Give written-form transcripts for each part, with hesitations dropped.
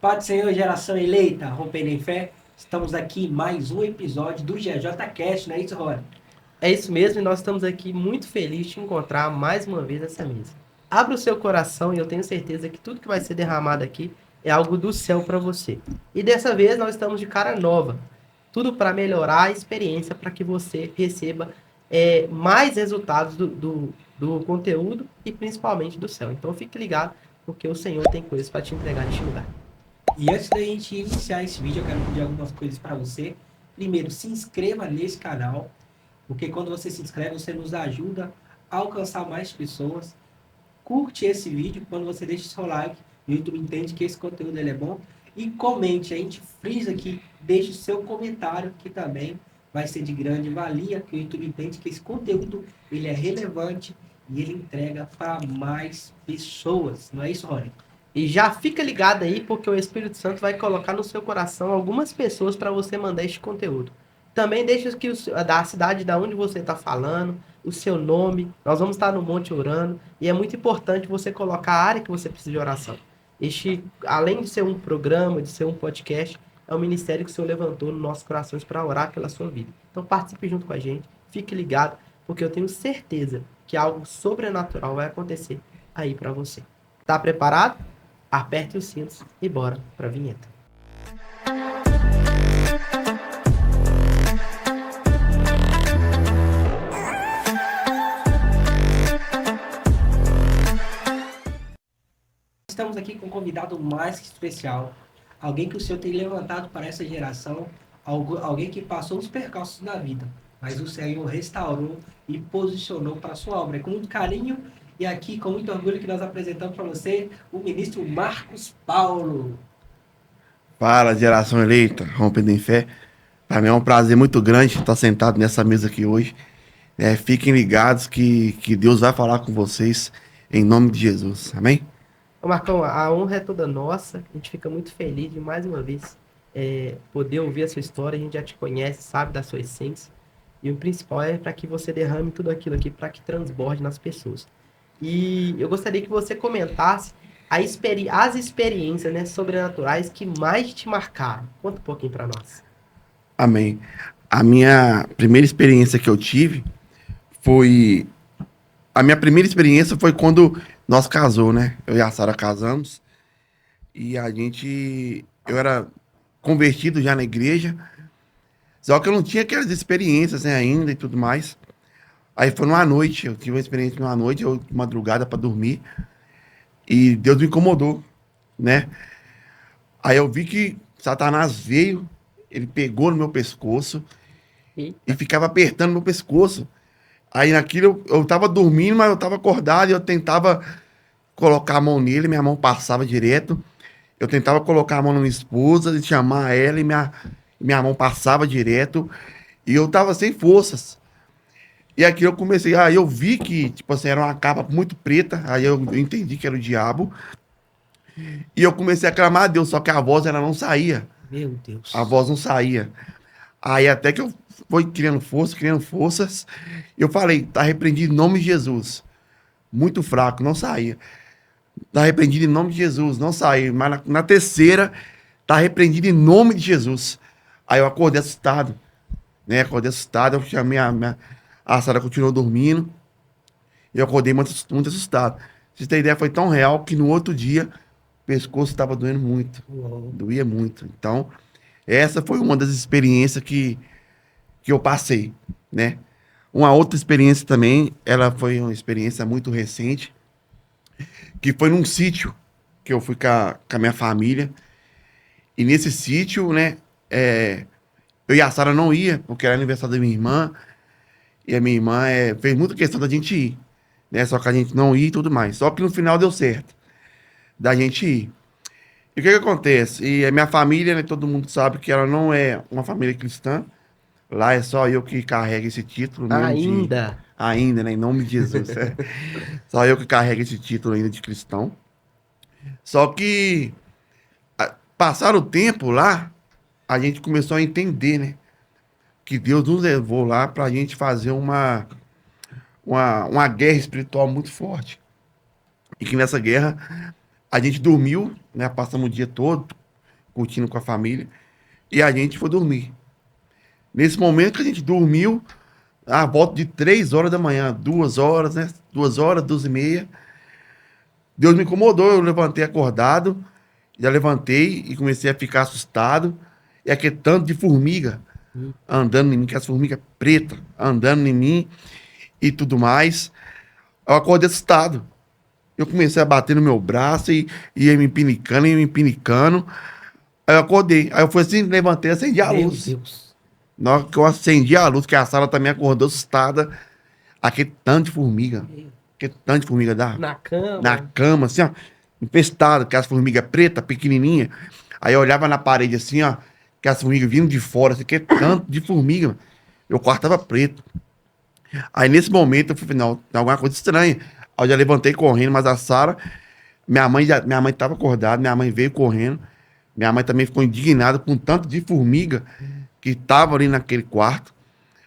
Pai do Senhor, geração eleita, rompendo em fé, estamos aqui em mais um episódio do GJ Cast, não é isso, Rony? É isso mesmo, e nós estamos aqui muito felizes de te encontrar mais uma vez nessa mesa. Abra o seu coração e eu tenho certeza que tudo que vai ser derramado aqui é algo do céu para você. E dessa vez nós estamos de cara nova. Tudo para melhorar a experiência, para que você receba mais resultados do conteúdo e principalmente do céu. Então fique ligado, porque o Senhor tem coisas para te entregar neste lugar. E antes da gente iniciar esse vídeo, eu quero pedir algumas coisas para você. Primeiro, se inscreva nesse canal, porque quando você se inscreve, você nos ajuda a alcançar mais pessoas. Curte esse vídeo, quando você deixa seu like, o YouTube entende que esse conteúdo ele é bom. E comente, a gente frisa aqui, deixe seu comentário, que também vai ser de grande valia, que o YouTube entende que esse conteúdo ele é relevante e ele entrega para mais pessoas. Não é isso, Rony? E já fica ligado aí, porque o Espírito Santo vai colocar no seu coração algumas pessoas para você mandar este conteúdo. Também deixa que da cidade da onde você está falando, o seu nome. Nós vamos estar no monte orando e é muito importante você colocar a área que você precisa de oração. Este, além de ser um programa, de ser um podcast, é um ministério que o Senhor levantou nos nossos corações para orar pela sua vida. Então participe junto com a gente, fique ligado, porque eu tenho certeza que algo sobrenatural vai acontecer aí para você. Tá preparado? Aperte os cintos e bora pra vinheta. Estamos aqui com um convidado mais que especial, alguém que o Senhor tem levantado para essa geração, alguém que passou os percalços na vida, mas o Senhor restaurou e posicionou para a sua obra. É com muito carinho e aqui com muito orgulho que nós apresentamos para você o ministro Marcos Paulo. Fala, geração eleita, rompendo em fé. Para mim é um prazer muito grande estar sentado nessa mesa aqui hoje. Fiquem ligados que Deus vai falar com vocês em nome de Jesus. Amém? Ô Marcão, a honra é toda nossa. A gente fica muito feliz de mais uma vez poder ouvir a sua história. A gente já te conhece, sabe da sua essência. E o principal é para que você derrame tudo aquilo aqui para que transborde nas pessoas. E eu gostaria que você comentasse as experiências, né, sobrenaturais que mais te marcaram. Conta um pouquinho para nós. Amém. A minha primeira experiência que eu tive foi. A minha primeira experiência foi quando nós casou, né? Eu e a Sara casamos. E a gente. Eu era convertido já na igreja. Só que eu não tinha aquelas experiências, né, ainda e tudo mais. Aí foi numa noite, eu tive uma experiência numa noite, eu de madrugada para dormir, e Deus me incomodou, né? Aí eu vi que Satanás veio, ele pegou no meu pescoço e Eita. ficava apertando meu pescoço. Aí naquilo eu tava dormindo, mas eu tava acordado e eu tentava colocar a mão nele, minha mão passava direto. Eu tentava colocar a mão na minha esposa e chamar ela e minha mão passava direto. E eu tava sem forças. E aqui eu comecei, aí eu vi que, tipo assim, era uma capa muito preta, aí eu entendi que era o diabo, e eu comecei a clamar a Deus, só que a voz, ela não saía, Meu a Deus. voz não saía. Aí até que eu fui criando forças, eu falei, tá repreendido em nome de Jesus. Muito fraco, não saía. Tá repreendido em nome de Jesus, não saía. Mas na terceira, tá repreendido em nome de Jesus. Aí eu acordei assustado, né? Acordei assustado, eu chamei a Sara continuou dormindo. E eu acordei muito assustado. Pra vocês terem ideia, foi tão real que no outro dia o pescoço estava doendo muito. Uou. Doía muito. Então, essa foi uma das experiências que eu passei, né? Uma outra experiência também, ela foi uma experiência muito recente, que foi num sítio que eu fui com a minha família. E nesse sítio, né, eu e a Sara não ia, porque era aniversário da minha irmã, e a minha irmã fez muita questão da gente ir, né? Só que a gente não ia e tudo mais. Só que no final deu certo da gente ir. E o que que acontece? E a minha família, né, todo mundo sabe que ela não é uma família cristã. Lá é só eu que carrego esse título mesmo de... Ainda. Ainda, né? Em nome de Jesus. Só eu que carrego esse título ainda de cristão. Só que, passar o tempo lá, a gente começou a entender, né? Que Deus nos levou lá pra gente fazer uma guerra espiritual muito forte. E que nessa guerra a gente dormiu, né? Passamos o dia todo, curtindo com a família. E a gente foi dormir. Nesse momento que a gente dormiu, a volta de 3 horas da manhã, 2 horas, né? 2 horas, 2h30. Deus me incomodou, eu levantei acordado, já levantei e comecei a ficar assustado. E aquele tanto de formiga andando em mim, que as formigas pretas andando em mim e tudo mais. Eu acordei assustado. Eu comecei a bater no meu braço e ia me empinicando. Aí eu acordei. Aí eu fui assim, levantei, acendi a Meu luz. Deus. Na hora que eu acendi a luz, que a sala também acordou assustada, aquele tanto de formiga. Aquele tanto de formiga Na cama. na cama, assim, ó, infestado, aquelas formigas pretas, pequenininha. Aí eu olhava na parede assim, ó, que as formigas vindo de fora, assim, que tanto de formiga. Meu quarto tava preto. Aí nesse momento eu falei, não, tem alguma coisa estranha. Aí eu já levantei correndo, mas a Sara, minha mãe tava acordada, minha mãe veio correndo. Minha mãe também ficou indignada com o tanto de formiga que tava ali naquele quarto.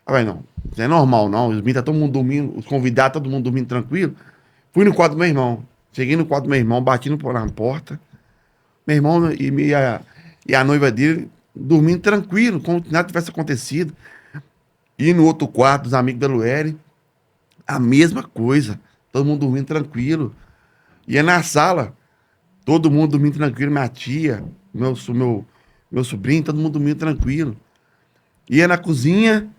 Eu falei, não, isso não é normal, não. Os meninos tá todo mundo dormindo, os convidados, todo mundo dormindo tranquilo. Fui no quarto do meu irmão. Cheguei no quarto do meu irmão, bati na porta. Meu irmão e a noiva dele dormindo tranquilo, como se nada tivesse acontecido. E no outro quarto, dos amigos da Luere, a mesma coisa. Todo mundo dormindo tranquilo. Ia na sala, todo mundo dormindo tranquilo. Minha tia, meu sobrinho, todo mundo dormindo tranquilo. Ia na cozinha,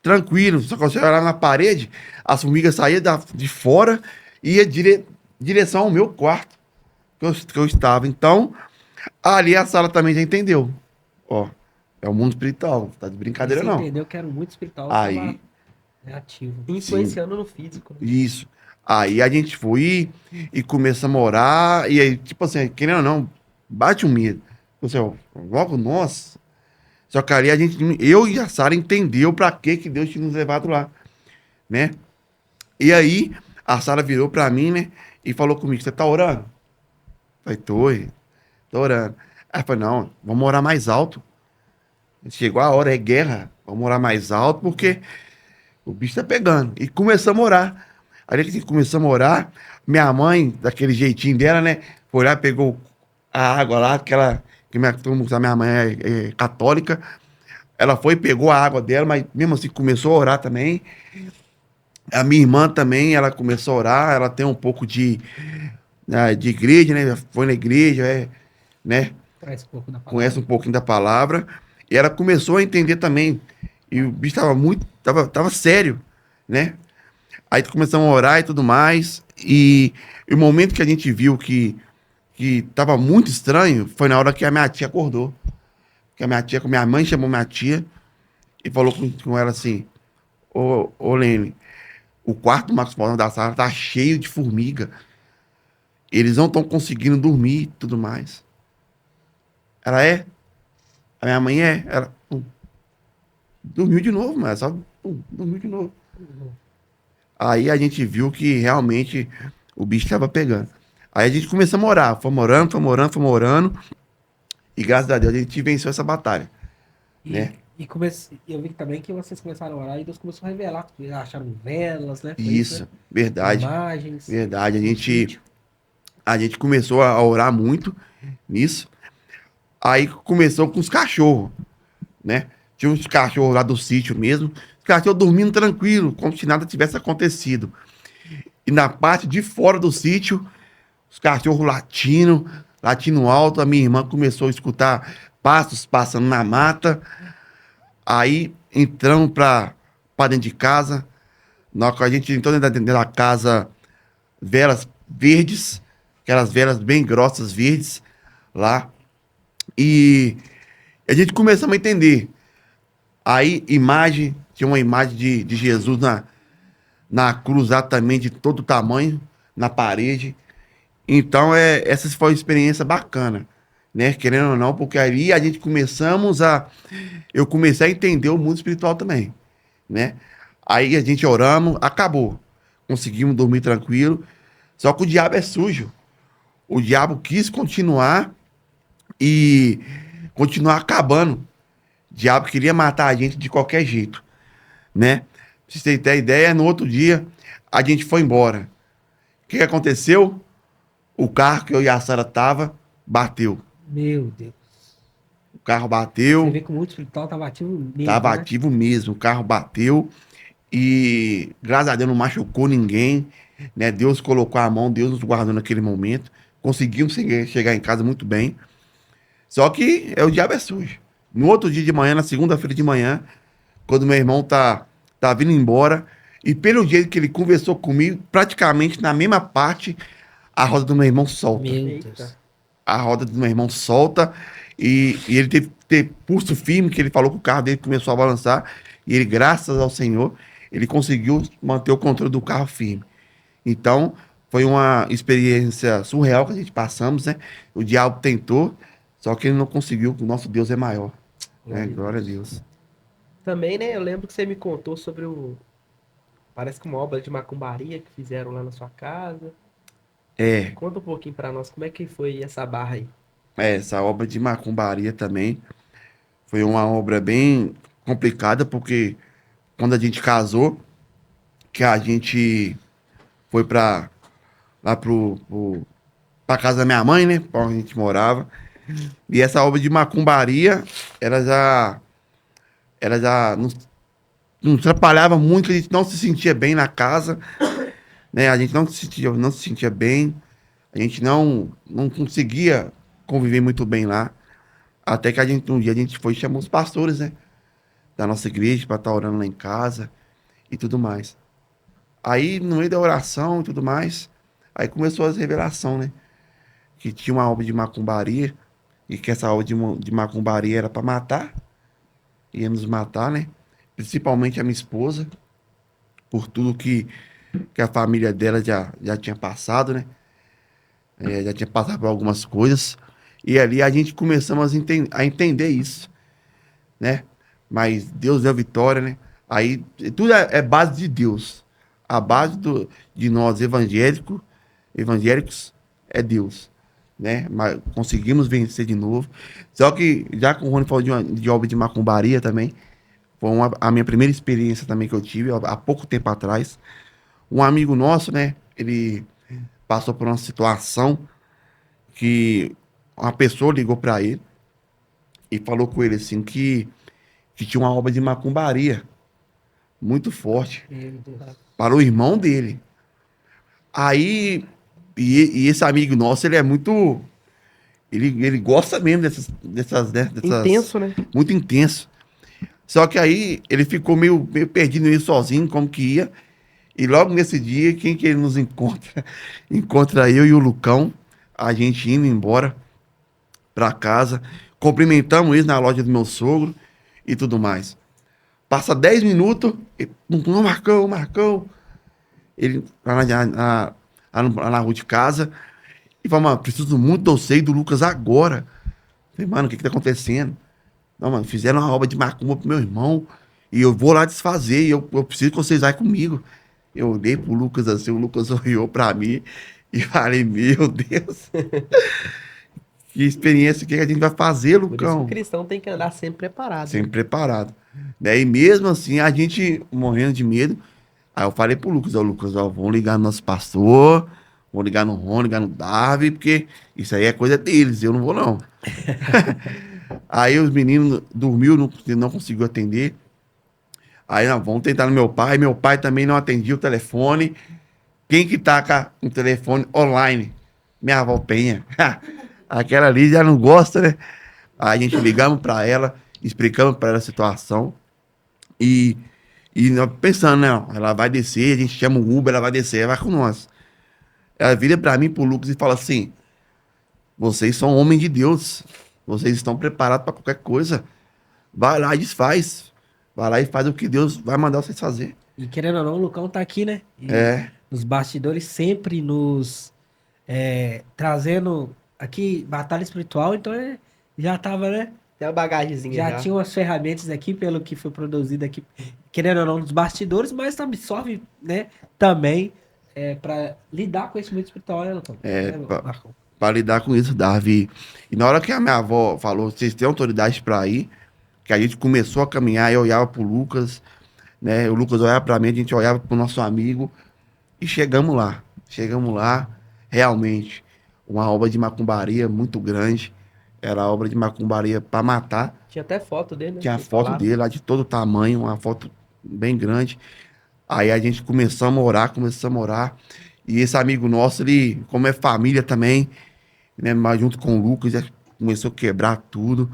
tranquilo. Só que você olhava na parede, as formigas saíam de fora e ia direção ao meu quarto que eu estava. Então, ali a sala também já entendeu. Ó, é o mundo espiritual. Tá de brincadeira, Você não. entendeu que era muito espiritual. Aí, Tava ativo. Influenciando no físico. Né? isso. Aí a gente foi e começamos a orar. E aí, tipo assim, querendo ou não, bate um medo. Você, ó, logo nós. Só que ali eu e a Sara entendeu pra que Deus tinha nos levado lá, né? E aí a Sara virou pra mim, né? E falou comigo, você tá orando? Eu falei, tô orando. Aí eu falei, não, vamos orar mais alto. Chegou a hora, é guerra. Vamos orar mais alto, porque o bicho tá pegando. E começamos a orar. Aí que começamos a orar, minha mãe, daquele jeitinho dela, né? Foi lá, pegou a água lá, todo mundo sabe, minha mãe é católica. Ela foi, pegou a água dela, mas mesmo assim começou a orar também. A minha irmã também, ela começou a orar. Ela tem um pouco de igreja, né? Foi na igreja, né? Traz um pouco da palavra. Conhece um pouquinho da palavra. E ela começou a entender também. E o bicho tava sério, né? Aí começamos a orar e tudo mais. E o momento que a gente viu que tava muito estranho foi na hora que a minha tia acordou. Que a minha mãe chamou minha tia e falou com ela assim: ô Lene, o quarto do Marcos Paulo da sala tá cheio de formiga. Eles não estão conseguindo dormir e tudo mais. Ela é? A minha mãe é? Ela dormiu de novo, mas só dormiu de novo. Aí a gente viu que realmente o bicho estava pegando. Aí a gente começou a orar. Fomos orando. E graças a Deus a gente venceu essa batalha. Né? E eu vi também que vocês começaram a orar e Deus começou a revelar. Acharam velas, né? Foi Isso, né? verdade. Imagens. Verdade. A gente começou a orar muito nisso. Aí começou com os cachorros, né? Tinha uns cachorros lá do sítio mesmo. Os cachorros dormindo tranquilo, como se nada tivesse acontecido. E na parte de fora do sítio, os cachorros latindo alto. A minha irmã começou a escutar passos passando na mata. Aí entramos pra dentro de casa. Na hora que a gente entrou dentro da casa, velas verdes, aquelas velas bem grossas verdes lá. E a gente começou a entender. Aí, tinha uma imagem de Jesus na cruz também, de todo tamanho, na parede. Então, essa foi uma experiência bacana, né? Querendo ou não, porque ali a gente eu comecei a entender o mundo espiritual também, né? Aí a gente oramos, acabou. Conseguimos dormir tranquilo. Só que o diabo é sujo. O diabo quis continuar e continuar acabando. O diabo queria matar a gente de qualquer jeito, né? Pra vocês terem ideia, no outro dia, a gente foi embora. O que aconteceu? O carro que eu e a Sara tava, bateu. Meu Deus. O carro Você bateu, vê que o mundo espiritual tava ativo mesmo, tava né? ativo mesmo, o carro bateu e graças a Deus não machucou ninguém, né? Deus colocou a mão, Deus nos guardou naquele momento. Conseguimos chegar em casa muito bem. Só que o diabo é sujo. No outro dia de manhã, na segunda-feira de manhã, quando meu irmão tá vindo embora, e pelo jeito que ele conversou comigo, praticamente na mesma parte, a roda do meu irmão solta. Meu Eita. Deus. A roda do meu irmão solta e ele teve que ter pulso firme, que ele falou que o carro dele começou a balançar, e ele, graças ao Senhor, ele conseguiu manter o controle do carro firme. Então, foi uma experiência surreal que a gente passamos, né? O diabo tentou, só que ele não conseguiu, o nosso Deus é maior, né? Glória a Deus. Também, né, eu lembro que você me contou sobre parece que uma obra de macumbaria que fizeram lá na sua casa. É, Conta um pouquinho pra nós, como é que foi essa barra aí? essa obra de macumbaria também foi uma obra bem complicada, porque quando a gente casou, que a gente foi lá pra casa da minha mãe, né? Pra onde a gente morava. E essa obra de macumbaria, ela já nos atrapalhava muito, a gente não se sentia bem na casa, né? A gente não se sentia bem, a gente não conseguia conviver muito bem lá. Até que um dia a gente foi e chamou os pastores, né? Da nossa igreja para estar orando lá em casa e tudo mais. Aí, no meio da oração e tudo mais, aí começou as revelações, né? Que tinha uma obra de macumbaria e que essa obra de macumbaria era para matar, ia nos matar, né? Principalmente a minha esposa, por tudo que a família dela já tinha passado, né? Já tinha passado por algumas coisas. E ali a gente começamos a entender isso, né? Mas Deus deu vitória, né? Aí tudo é base de Deus. A base de nós evangélicos é Deus, né? Mas conseguimos vencer de novo. Só que, já que o Rony falou de obra de macumbaria também, foi a minha primeira experiência também que eu tive há pouco tempo atrás. Um amigo nosso, né? Ele passou por uma situação que uma pessoa ligou para ele e falou com ele assim que tinha uma obra de macumbaria muito forte Meu Deus. para o irmão dele. Aí, e esse amigo nosso, ele é muito. Ele gosta mesmo dessas. Intenso, né? Muito intenso. Só que aí ele ficou meio perdido meio sozinho, como que ia. E logo nesse dia, quem que ele nos encontra? Encontra eu e o Lucão, a gente indo embora para casa. Cumprimentamos ele na loja do meu sogro e tudo mais. Passa 10 minutos, não, Marcão. Ele lá na rua de casa e fala, mano, preciso muito do você e do Lucas agora. Falei, mano, o que tá acontecendo? Não, mano, fizeram uma obra de macumba pro meu irmão e eu vou lá desfazer e eu preciso que vocês vão comigo. Eu olhei pro Lucas assim, o Lucas olhou pra mim e falei, meu Deus, que experiência que a gente vai fazer, Por isso que o Lucão? cristão tem que andar sempre preparado, né? Sempre preparado. Né? E mesmo assim, a gente morrendo de medo. Aí eu falei pro Lucas, Lucas, vamos ligar no nosso pastor, vamos ligar no Rony, ligar no Davi, porque isso aí é coisa deles, eu não vou não. Aí os meninos dormiu, não conseguiu atender. Aí nós vamos tentar no meu pai também não atendia o telefone. Quem que tá com o telefone online? Minha avó Penha. Aquela ali já não gosta, né? Aí a gente ligamos pra ela, explicamos pra ela a situação e nós pensando, né? Ó, ela vai descer, a gente chama o Uber, ela vai descer, ela vai com nós. Ela vira pra mim, pro Lucas e fala assim: vocês são homens de Deus, vocês estão preparados pra qualquer coisa. Vai lá e desfaz. Vai lá e faz o que Deus vai mandar vocês fazer. E querendo ou não, o Lucão tá aqui, né? E É, nos bastidores sempre nos trazendo aqui batalha espiritual, então já tava, né? Tem uma bagagemzinha Já já. tinha umas ferramentas aqui, pelo que foi produzido aqui, querendo ou não, nos bastidores, mas absorve, né, também para lidar com esse mundo espiritual, né, Lucão? Marcão? pra lidar com isso, Davi. E na hora que a minha avó falou, vocês têm autoridade pra ir, que a gente começou a caminhar, eu olhava pro Lucas, né? O Lucas olhava pra mim, a gente olhava pro nosso amigo e chegamos lá. Chegamos lá, realmente, uma obra de macumbaria muito grande. era obra de macumbaria para matar. Tinha até foto dele, né? Tinha a Que foto falaram. dele lá de todo tamanho, uma foto bem grande. Aí a gente começamos a orar. E esse amigo nosso, ele, como é família também, né, mas junto com o Lucas, já começou a quebrar tudo.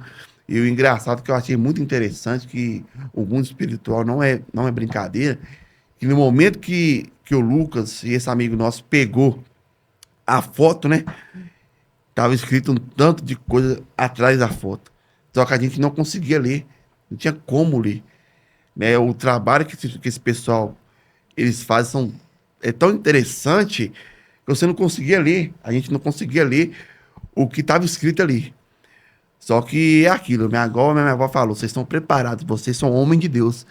E o engraçado que eu achei muito interessante que o mundo espiritual não é brincadeira, que no momento que o Lucas e esse amigo nosso pegou a foto, né, tava escrito um tanto de coisa atrás da foto. Só que a gente não conseguia ler, não tinha como ler, né? O trabalho que esse pessoal eles fazem é tão interessante que você não conseguia ler, a gente não conseguia ler o que estava escrito ali. Só que é aquilo, minha avó falou, vocês estão preparados, vocês são homens de Deus.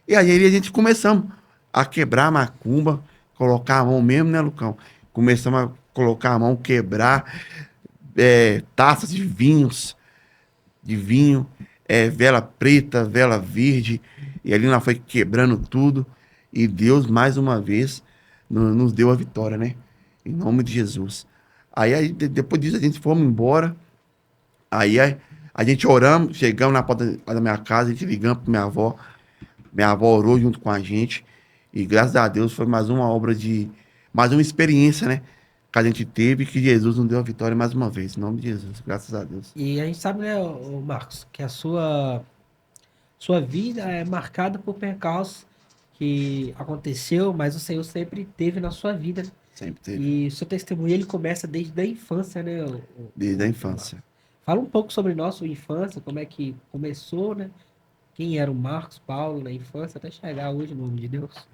E aí a gente começamos a quebrar a macumba, colocar a mão mesmo, né, Lucão? Começamos a colocar a mão, quebrar taças de vinho, vela preta, vela verde, e ali nós foi quebrando tudo, e Deus, mais uma vez, nos deu a vitória, né? Em nome de Jesus. Aí, depois disso, a gente fomos embora, aí a gente oramos, chegamos na porta da minha casa, a gente ligamos para minha avó orou junto com a gente, e graças a Deus foi mais uma experiência, né? Que a gente teve, que Jesus nos deu a vitória mais uma vez, em nome de Jesus, graças a Deus. E a gente sabe, né, ô Marcos, que a sua vida é marcada por percalços que aconteceu, mas o Senhor sempre teve na sua vida. Sempre teve, E o seu testemunho ele começa desde a infância, né? desde a O Marcos. infância. Fala um pouco sobre nossa infância, como é que começou, né? Quem era o Marcos Paulo na infância, até chegar hoje, no nome de Deus.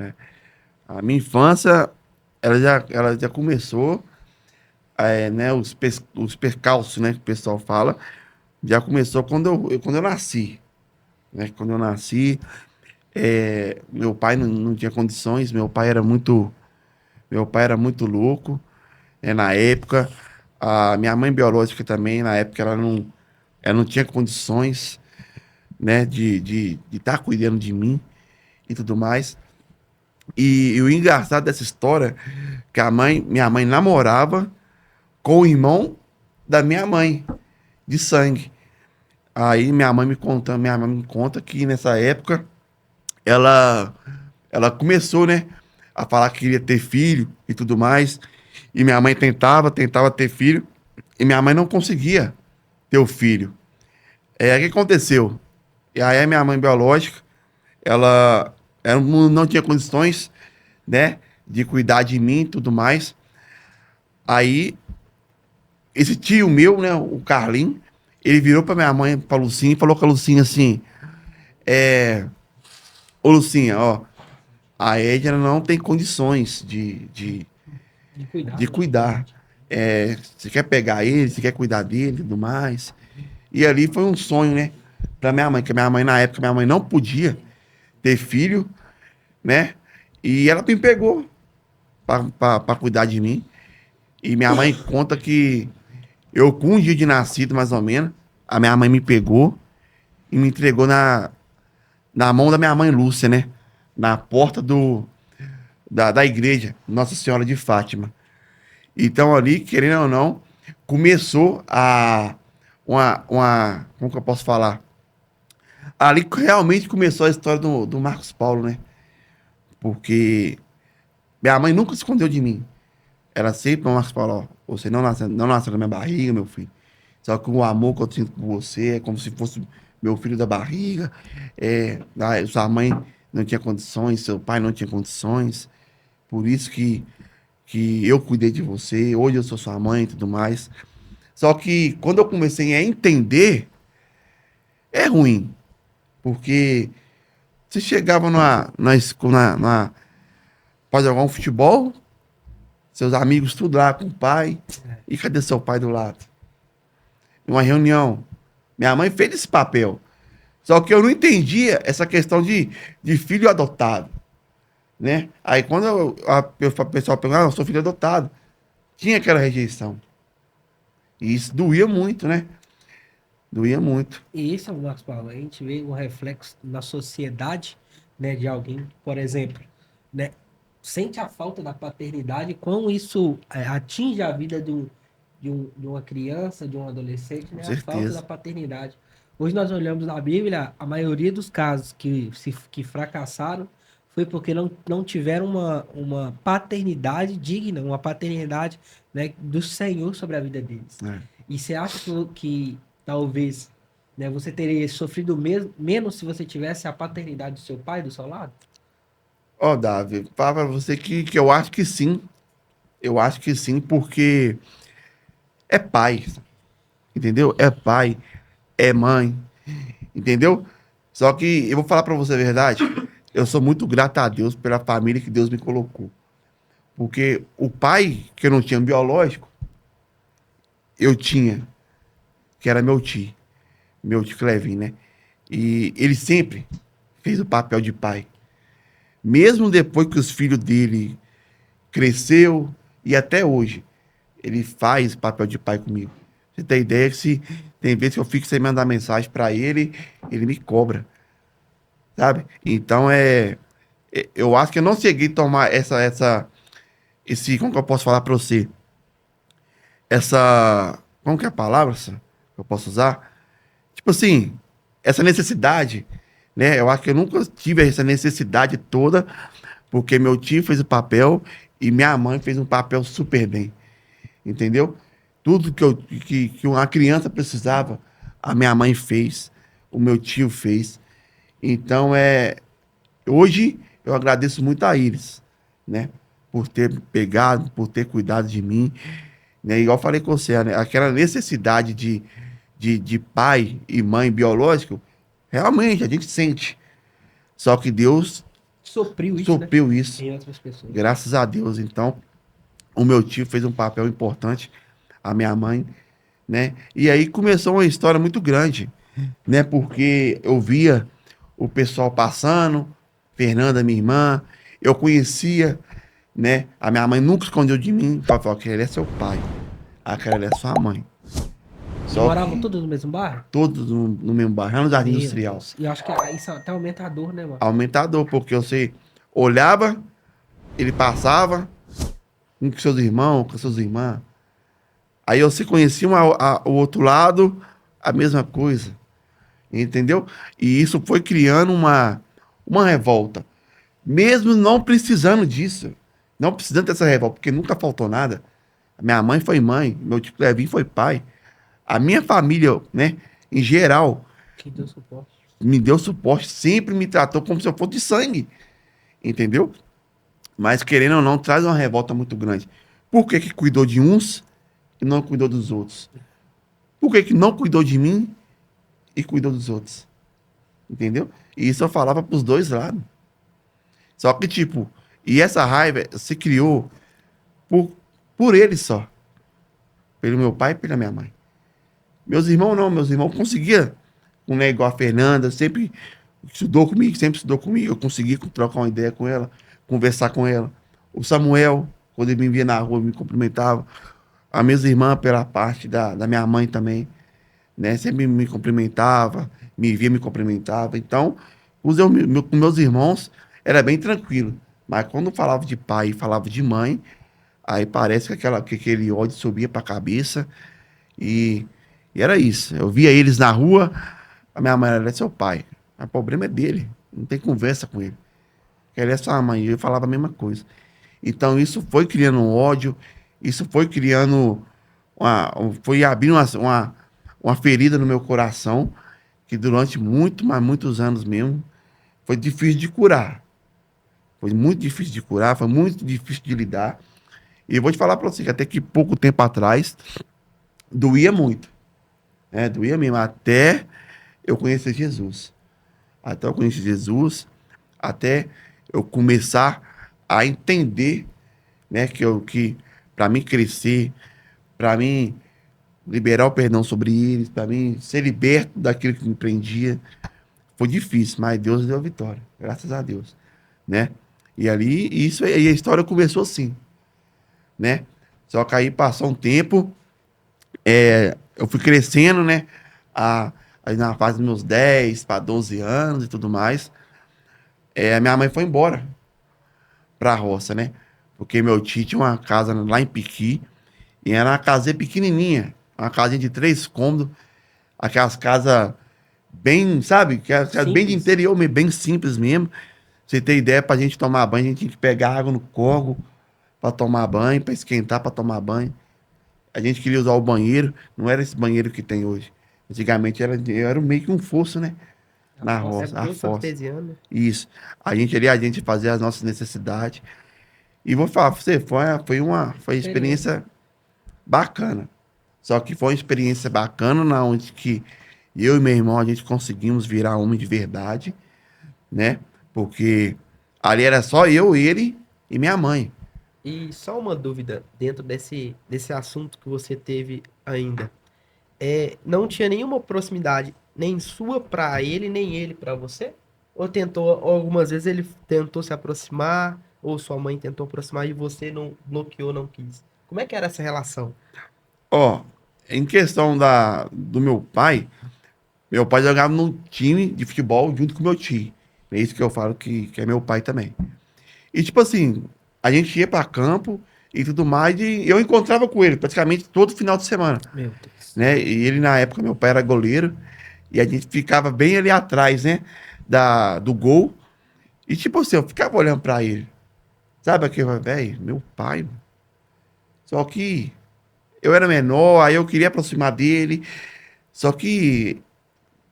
A minha infância, ela já começou, né, os percalços, né, que o pessoal fala, já começou quando eu nasci, né? Quando eu nasci, meu pai não tinha condições, meu pai era muito louco, na época. A minha mãe biológica também, na época, ela não tinha condições, né, de estar cuidando de mim e tudo mais. E o engraçado dessa história, que minha mãe namorava com o irmão da minha mãe, de sangue. Aí minha mãe me conta que nessa época ela, ela começou, né, a falar que queria ter filho e tudo mais. E minha mãe tentava ter filho, e minha mãe não conseguia ter o filho. O que aconteceu? E aí a minha mãe biológica, ela não tinha condições, né, de cuidar de mim e tudo mais. Aí esse tio meu, né, o Carlinho, ele virou pra minha mãe, pra Lucinha, e falou com a Lucinha assim, ô Lucinha, ó, a Edna não tem condições De cuidar, de né? cuidar. Você quer pegar ele, você quer cuidar dele e tudo mais. E ali foi um sonho, né, pra minha mãe, que minha mãe, na época, minha mãe não podia ter filho, né, e ela me pegou pra cuidar de mim. E minha mãe conta que eu, com um dia de nascido, mais ou menos, a minha mãe me pegou e me entregou na mão da minha mãe Lúcia, né? Na porta da igreja Nossa Senhora de Fátima. Então ali, querendo ou não, começou como que eu posso falar? Ali realmente começou a história do Marcos Paulo, né? Porque minha mãe nunca se escondeu de mim. Ela sempre, o Marcos Paulo, ó, você não nasceu na minha barriga, meu filho. Só que o amor que eu sinto por você é como se fosse meu filho da barriga. Sua mãe não tinha condições, seu pai não tinha condições. Por isso que eu cuidei de você. Hoje eu sou sua mãe e tudo mais. Só que quando eu comecei a entender, é ruim. Porque você chegava pra jogar um futebol, seus amigos tudo lá com o pai. E cadê seu pai do lado? Uma reunião. Minha mãe fez esse papel. Só que eu não entendia essa questão de filho adotado, né? Aí quando o pessoal perguntava, eu sou filho adotado, tinha aquela rejeição. E isso doía muito, né? Doía muito. E isso, Marcos Paulo, a gente vê um reflexo na sociedade, né, de alguém, por exemplo, né, sente a falta da paternidade, como isso atinge a vida de uma criança, de um adolescente, né? Com A falta certeza. da paternidade. Hoje nós olhamos na Bíblia, a maioria dos casos que fracassaram foi porque não tiveram uma paternidade digna, uma paternidade, né, do Senhor sobre a vida deles. É. E você acha que talvez, né, você teria sofrido menos se você tivesse a paternidade do seu pai do seu lado? Ó, Davi, fala pra você que eu acho que sim. Eu acho que sim, porque é pai, entendeu? É pai, é mãe, entendeu? Só que eu vou falar pra você a verdade. Eu sou muito grato a Deus pela família que Deus me colocou. Porque o pai que eu não tinha biológico, eu tinha, que era meu tio Clevin, né? E ele sempre fez o papel de pai. Mesmo depois que os filhos dele cresceu e até hoje, ele faz papel de pai comigo. Você tem ideia que se tem vezes que eu fico sem mandar mensagem pra ele, ele me cobra, sabe? Então eu acho que eu não cheguei a tomar esse, como que eu posso falar pra você? Como que é a palavra que eu posso usar? Tipo assim, essa necessidade, né? Eu acho que eu nunca tive essa necessidade toda, porque meu tio fez o papel e minha mãe fez um papel super bem, entendeu? Tudo que uma criança precisava, a minha mãe fez, o meu tio fez. Então, hoje eu agradeço muito a eles, né? Por ter pegado, por ter cuidado de mim, né? Igual eu falei com você, né? Aquela necessidade de pai e mãe biológico, realmente a gente sente. Só que Deus Supriu isso, né? supriu isso, Em outras pessoas. graças a Deus. Então, o meu tio fez um papel importante, a minha mãe, né? E aí começou uma história muito grande, né? Porque eu via o pessoal passando, Fernanda, minha irmã, eu conhecia, né? A minha mãe nunca escondeu de mim, falava que ele é seu pai, aquela é sua mãe. E Só moravam que todos no mesmo bairro? todos no mesmo bairro, lá no Jardim Meu Industrial. Deus. E eu acho que isso até aumenta a dor, né, mano? Aumentador, porque você olhava, ele passava com seus irmãos, com suas irmãs. Aí você conhecia o outro lado, a mesma coisa. Entendeu? E isso foi criando uma revolta. Mesmo não precisando disso. Não precisando dessa revolta, porque nunca faltou nada. Minha mãe foi mãe, meu tio Clevinho foi pai. A minha família, né, em geral, Que deu suporte. me deu suporte, sempre me tratou como se eu fosse de sangue. Entendeu? Mas querendo ou não, traz uma revolta muito grande. Por que que cuidou de uns e não cuidou dos outros? Por que que não cuidou de mim e cuidou dos outros? Entendeu? E isso eu falava pros dois lados. Só que, tipo, e essa raiva se criou por, por ele só. Pelo meu pai e pela minha mãe. Meus irmãos não, meus irmãos conseguiam, né, igual a Fernanda, sempre estudou comigo, eu consegui trocar uma ideia com ela, conversar com ela. O Samuel, quando ele me via na rua, me cumprimentava. A minhas irmãs, pela parte da minha mãe também, né, sempre me cumprimentava, me via, me cumprimentava. Então, com meus irmãos, era bem tranquilo. Mas quando falava de pai e falava de mãe, aí parece que aquele ódio subia pra cabeça e, e era isso. Eu via eles na rua, a minha mãe era seu pai. O problema é dele, não tem conversa com ele. Ele é sua mãe, e eu falava a mesma coisa. Então isso foi criando um ódio, isso foi criando, foi abrindo uma ferida no meu coração, que durante mas muitos anos mesmo, foi difícil de curar. Foi muito difícil de curar, foi muito difícil de lidar. E eu vou te falar para você que até que pouco tempo atrás, doía muito. Né? Doía mesmo, até eu conhecer Jesus. Até eu conhecer Jesus, até eu começar a entender, né, que para mim crescer, para mim liberar o perdão sobre eles, para mim ser liberto daquilo que me prendia, foi difícil, mas Deus deu a vitória, graças a Deus, né? E ali, e a história começou assim, né? Só que aí passou um tempo, eu fui crescendo, né? Aí na fase dos meus 10 para 12 anos e tudo mais, a minha mãe foi embora pra roça, né? Porque meu tio tinha uma casa lá em Piqui E era uma casinha pequenininha, uma casinha de 3 cômodos, aquelas casas bem, sabe? Aquelas casas bem de Simples. interior, bem simples mesmo. Pra você ter ideia, pra gente tomar banho, a gente tinha que pegar água no córrego pra tomar banho, pra esquentar pra tomar banho. A gente queria usar o banheiro, não era esse banheiro que tem hoje. Antigamente era meio que um fosso, né? Na É roça, a poço fossa. artesiano. Isso. A gente fazia as nossas necessidades. E vou falar pra você, foi uma experiência bacana. Só que foi uma experiência bacana na onde que eu e meu irmão a gente conseguimos virar homem de verdade, né? Porque ali era só eu, ele e minha mãe. E só uma dúvida dentro desse assunto que você teve ainda. Não tinha nenhuma proximidade, nem sua pra ele, nem ele pra você? Ou algumas vezes ele tentou se aproximar, ou sua mãe tentou aproximar e você não bloqueou, não quis? Como é que era essa relação? Ó, em questão do meu pai jogava num time de futebol junto com meu tio. É isso que eu falo que é meu pai também. E tipo assim, a gente ia pra campo e tudo mais, e eu encontrava com ele praticamente todo final de semana, Meu Deus. né? E ele, na época, meu pai era goleiro, e a gente ficava bem ali atrás, né? Do gol. E tipo assim, eu ficava olhando pra ele. Sabe aquele, velho, meu pai. Mano. Só que eu era menor, aí eu queria aproximar dele. Só que,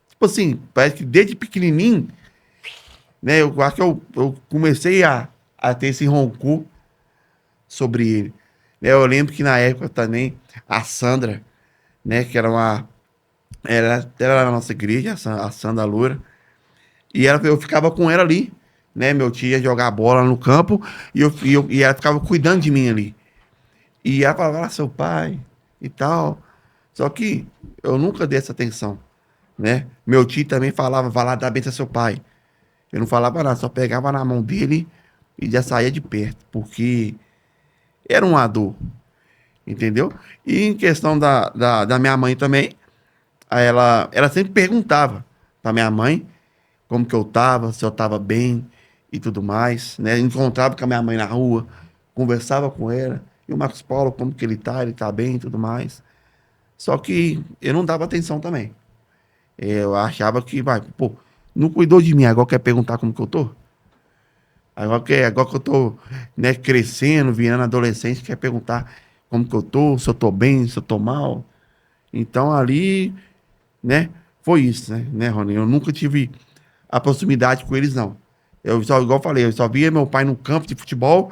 tipo assim, parece que desde pequenininho, né? Eu acho que eu comecei a ter esse rancor sobre ele. Né, eu lembro que na época também, a Sandra, né? Que era uma. Era na nossa igreja, a Sandra Loura. E eu ficava com ela ali, né? Meu tio ia jogar bola no campo e ela ficava cuidando de mim ali. E ela falava, ah, seu pai e tal. Só que eu nunca dei essa atenção, né? Meu tio também falava, vai lá dar benção a seu pai. Eu não falava nada, só pegava na mão dele e já saía de perto, porque era uma dor, entendeu? E em questão da minha mãe também, ela sempre perguntava pra minha mãe como que eu tava, se eu tava bem e tudo mais, né? Encontrava com a minha mãe na rua, conversava com ela. E o Marcos Paulo, como que ele tá bem e tudo mais. Só que eu não dava atenção também. Eu achava que, vai, pô, não cuidou de mim, agora quer perguntar como que eu tô? Agora que eu tô, né, crescendo, virando adolescente, quer perguntar como que eu tô, se eu tô bem, se eu tô mal. Então ali, né, foi isso, né, Rony? Eu nunca tive a proximidade com eles, não. Eu só, igual eu falei, eu só via meu pai no campo de futebol,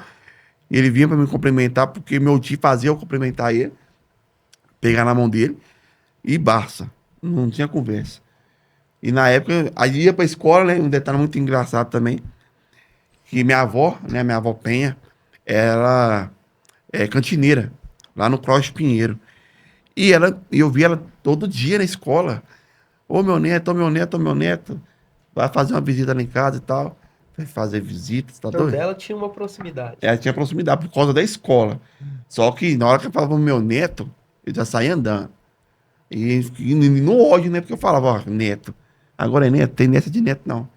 e ele vinha para me cumprimentar, porque meu tio fazia eu cumprimentar ele, pegar na mão dele, e Barça. Não tinha conversa. E na época, aí ia pra escola, né? Um detalhe muito engraçado também, que minha avó, né? Minha avó Penha, ela é cantineira, lá no Cross Pinheiro. E eu via ela todo dia na escola. Ô meu neto, ô meu neto, ô meu neto. Vai fazer uma visita lá em casa e tal. Vai fazer visitas, tá Então doido? dela tinha uma proximidade. Ela tinha proximidade por causa da escola. Só que na hora que eu falava meu neto, eu já saía andando. E no ódio, né? Porque eu falava, ó, neto. Agora é neto, tem nessa de neto, não.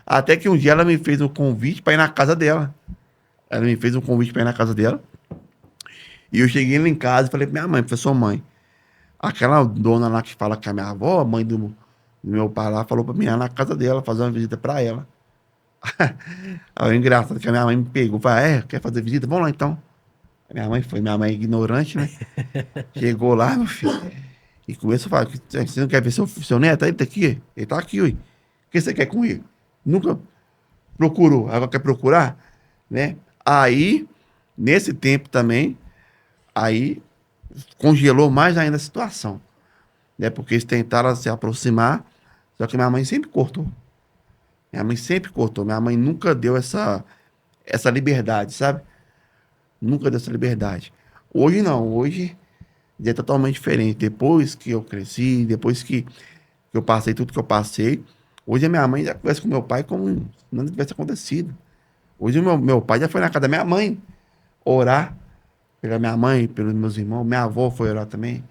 Até que um dia ela me fez um convite pra ir na casa dela. Ela me fez um convite pra ir na casa dela. E eu cheguei lá em casa e falei pra minha mãe, pra sua mãe. Aquela dona lá que fala que é a minha avó, a mãe do meu pai lá, falou pra mim ir lá na casa dela, fazer uma visita pra ela. Aí o engraçado é que a minha mãe me pegou, falou, quer fazer visita? Vamos lá então. A minha mãe foi, minha mãe é ignorante, né? Chegou lá, meu filho, e começou a falar, você não quer ver seu neto? Ele tá aqui, ele tá aqui, ui. O que você quer com ele? Nunca procurou, agora quer procurar, né? Aí, nesse tempo também, aí congelou mais ainda a situação, né? Porque eles tentaram se aproximar, só que minha mãe sempre cortou. Minha mãe sempre cortou. Minha mãe nunca deu essa liberdade, sabe? Nunca deu essa liberdade. Hoje não, hoje é totalmente diferente. Depois que eu cresci, depois que eu passei tudo que eu passei, hoje a minha mãe já conversa com meu pai como se nada tivesse acontecido. Hoje o meu pai já foi na casa da minha mãe orar pela minha mãe, pelos meus irmãos. Minha avó foi orar também.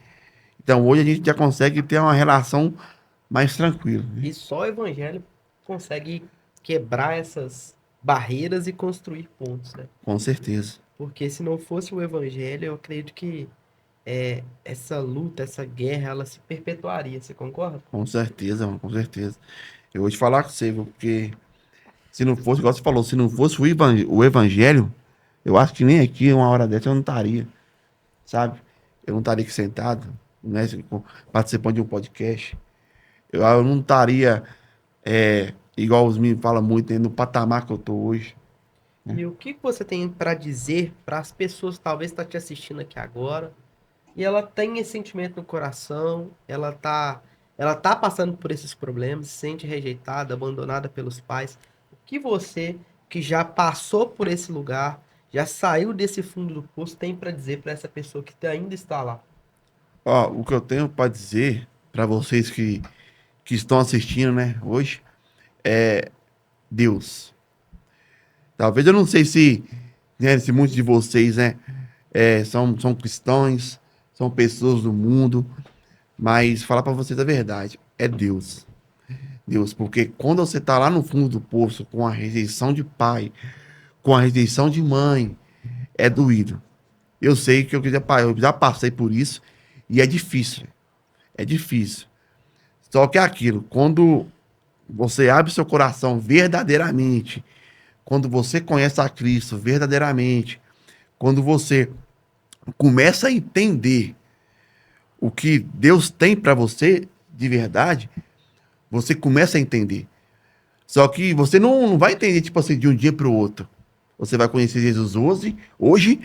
Então hoje a gente já consegue ter uma relação mais tranquila, né? E só o evangelho consegue quebrar essas barreiras e construir pontos, né? Com certeza. Porque se não fosse o evangelho, eu acredito que essa luta, essa guerra, ela se perpetuaria, você concorda? Com certeza, mano, com certeza. Eu vou te falar com você, viu, porque se não fosse, igual você falou, se não fosse o evangelho, eu acho que nem aqui, uma hora dessa, eu não estaria, sabe? Eu não estaria aqui sentado, né, participando de um podcast. Eu não estaria, igual os meninos falam muito, né, no patamar que eu tô hoje. E o que que você tem para dizer para as pessoas que talvez estão te assistindo aqui agora e ela tem esse sentimento no coração, ela tá passando por esses problemas, se sente rejeitada, abandonada pelos pais. O que você, que já passou por esse lugar, já saiu desse fundo do poço, tem para dizer para essa pessoa que ainda está lá? Ó, o que eu tenho para dizer para vocês que estão assistindo, né, hoje, é Deus. Talvez eu não sei se, né, se muitos de vocês, né, são cristãos, são pessoas do mundo, mas falar para vocês a verdade, é Deus. Deus, porque quando você tá lá no fundo do poço com a rejeição de pai, com a rejeição de mãe, é doído. Eu sei que eu já passei por isso e é difícil. É difícil. Só que é aquilo, quando você abre seu coração verdadeiramente, quando você conhece a Cristo verdadeiramente, quando você começa a entender o que Deus tem para você de verdade, você começa a entender. Só que você não vai entender, tipo assim, de um dia para o outro. Você vai conhecer Jesus hoje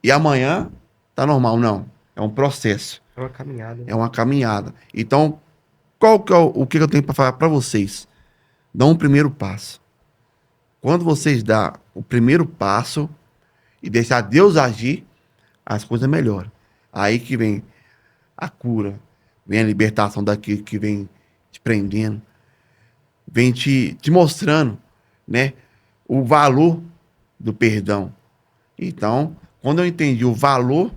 e amanhã tá normal. Não. É um processo. É uma caminhada. É uma caminhada. Então, qual que é o que eu tenho para falar para vocês? Dá um primeiro passo. Quando vocês dão o primeiro passo e deixar Deus agir, as coisas melhoram. Aí que vem a cura, vem a libertação daquilo que vem te prendendo, vem te mostrando, né, o valor do perdão. Então, quando eu entendi o valor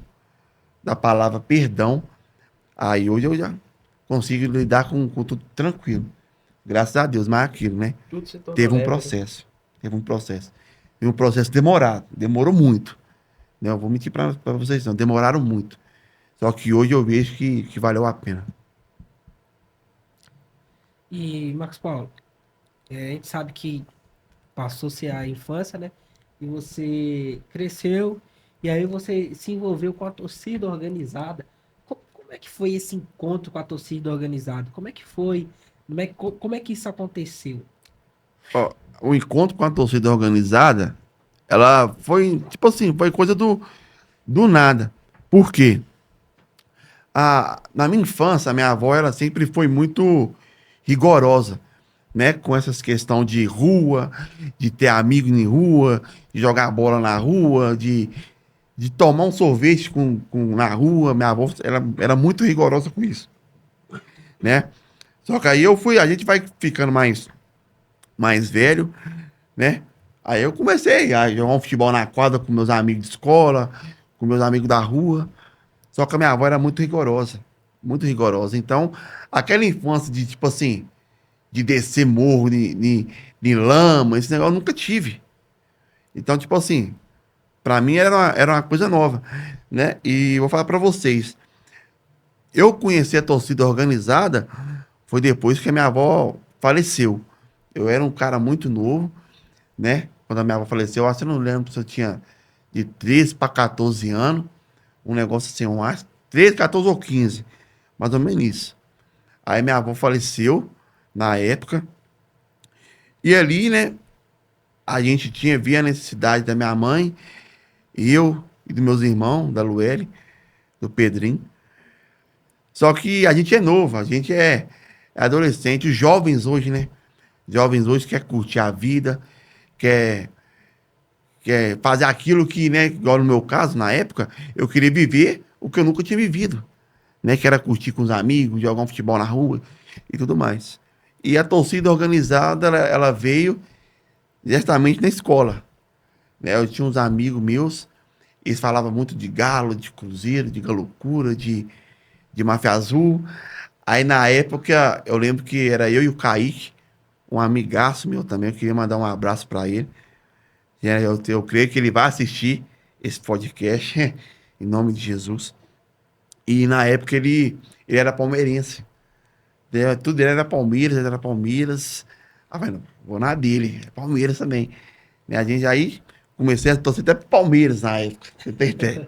da palavra perdão, aí hoje eu já consigo lidar com tudo tranquilo. Graças a Deus, mas aquilo, né? Tudo se tornou Teve um leve, né? processo. Teve um processo. E um processo demorado. Demorou muito. Não, eu vou mentir para vocês, não. Demoraram muito. Só que hoje eu vejo que valeu a pena. E, Marcos Paulo, a gente sabe que passou-se a infância, né? E você cresceu, e aí você se envolveu com a torcida organizada. Como é que foi esse encontro com a torcida organizada? Como é que foi? Como é que isso aconteceu? Ó, o encontro com a torcida organizada, ela foi, tipo assim, foi coisa do nada. Por quê? Na minha infância, a minha avó, ela sempre foi muito rigorosa, né? Com essas questões de rua, de ter amigo em rua, de jogar bola na rua, de tomar um sorvete na rua. Minha avó, ela era muito rigorosa com isso, né? Só que aí a gente vai ficando mais velho, né? Aí eu comecei a jogar um futebol na quadra com meus amigos de escola, com meus amigos da rua. Só que a minha avó era muito rigorosa. Muito rigorosa. Então, aquela infância de, tipo assim, de descer morro, de lama, esse negócio eu nunca tive. Então, tipo assim, pra mim era uma coisa nova, né? E vou falar pra vocês. Eu conheci a torcida organizada foi depois que a minha avó faleceu. Eu era um cara muito novo, né? Quando a minha avó faleceu, eu acho que eu não lembro se eu tinha de 13 para 14 anos. Um negócio assim, eu acho, 13, 14 ou 15. Mais ou menos isso. Aí minha avó faleceu na época. E ali, né, a gente via a necessidade da minha mãe, eu e dos meus irmãos, da Luele, do Pedrinho. Só que a gente é novo, a gente é adolescente, os jovens hoje, né? Jovens hoje quer curtir a vida, quer, quer fazer aquilo que, né, igual no meu caso, na época, eu queria viver o que eu nunca tinha vivido, né? Que era curtir com os amigos, jogar um futebol na rua e tudo mais. E a torcida organizada, ela veio diretamente na escola, né? Eu tinha uns amigos meus, eles falavam muito de Galo, de Cruzeiro, de Galocura, de Máfia Azul. Aí na época, eu lembro que era eu e o Kaique, um amigaço meu também, eu queria mandar um abraço para ele. Eu creio que ele vai assistir esse podcast, em nome de Jesus. E na época ele era palmeirense. Tudo ele era Palmeiras, ele era Palmeiras. Ah, mas não, vou na dele, é Palmeiras também. Né, a gente aí comecei a torcer até pro Palmeiras na época, você tem ideia.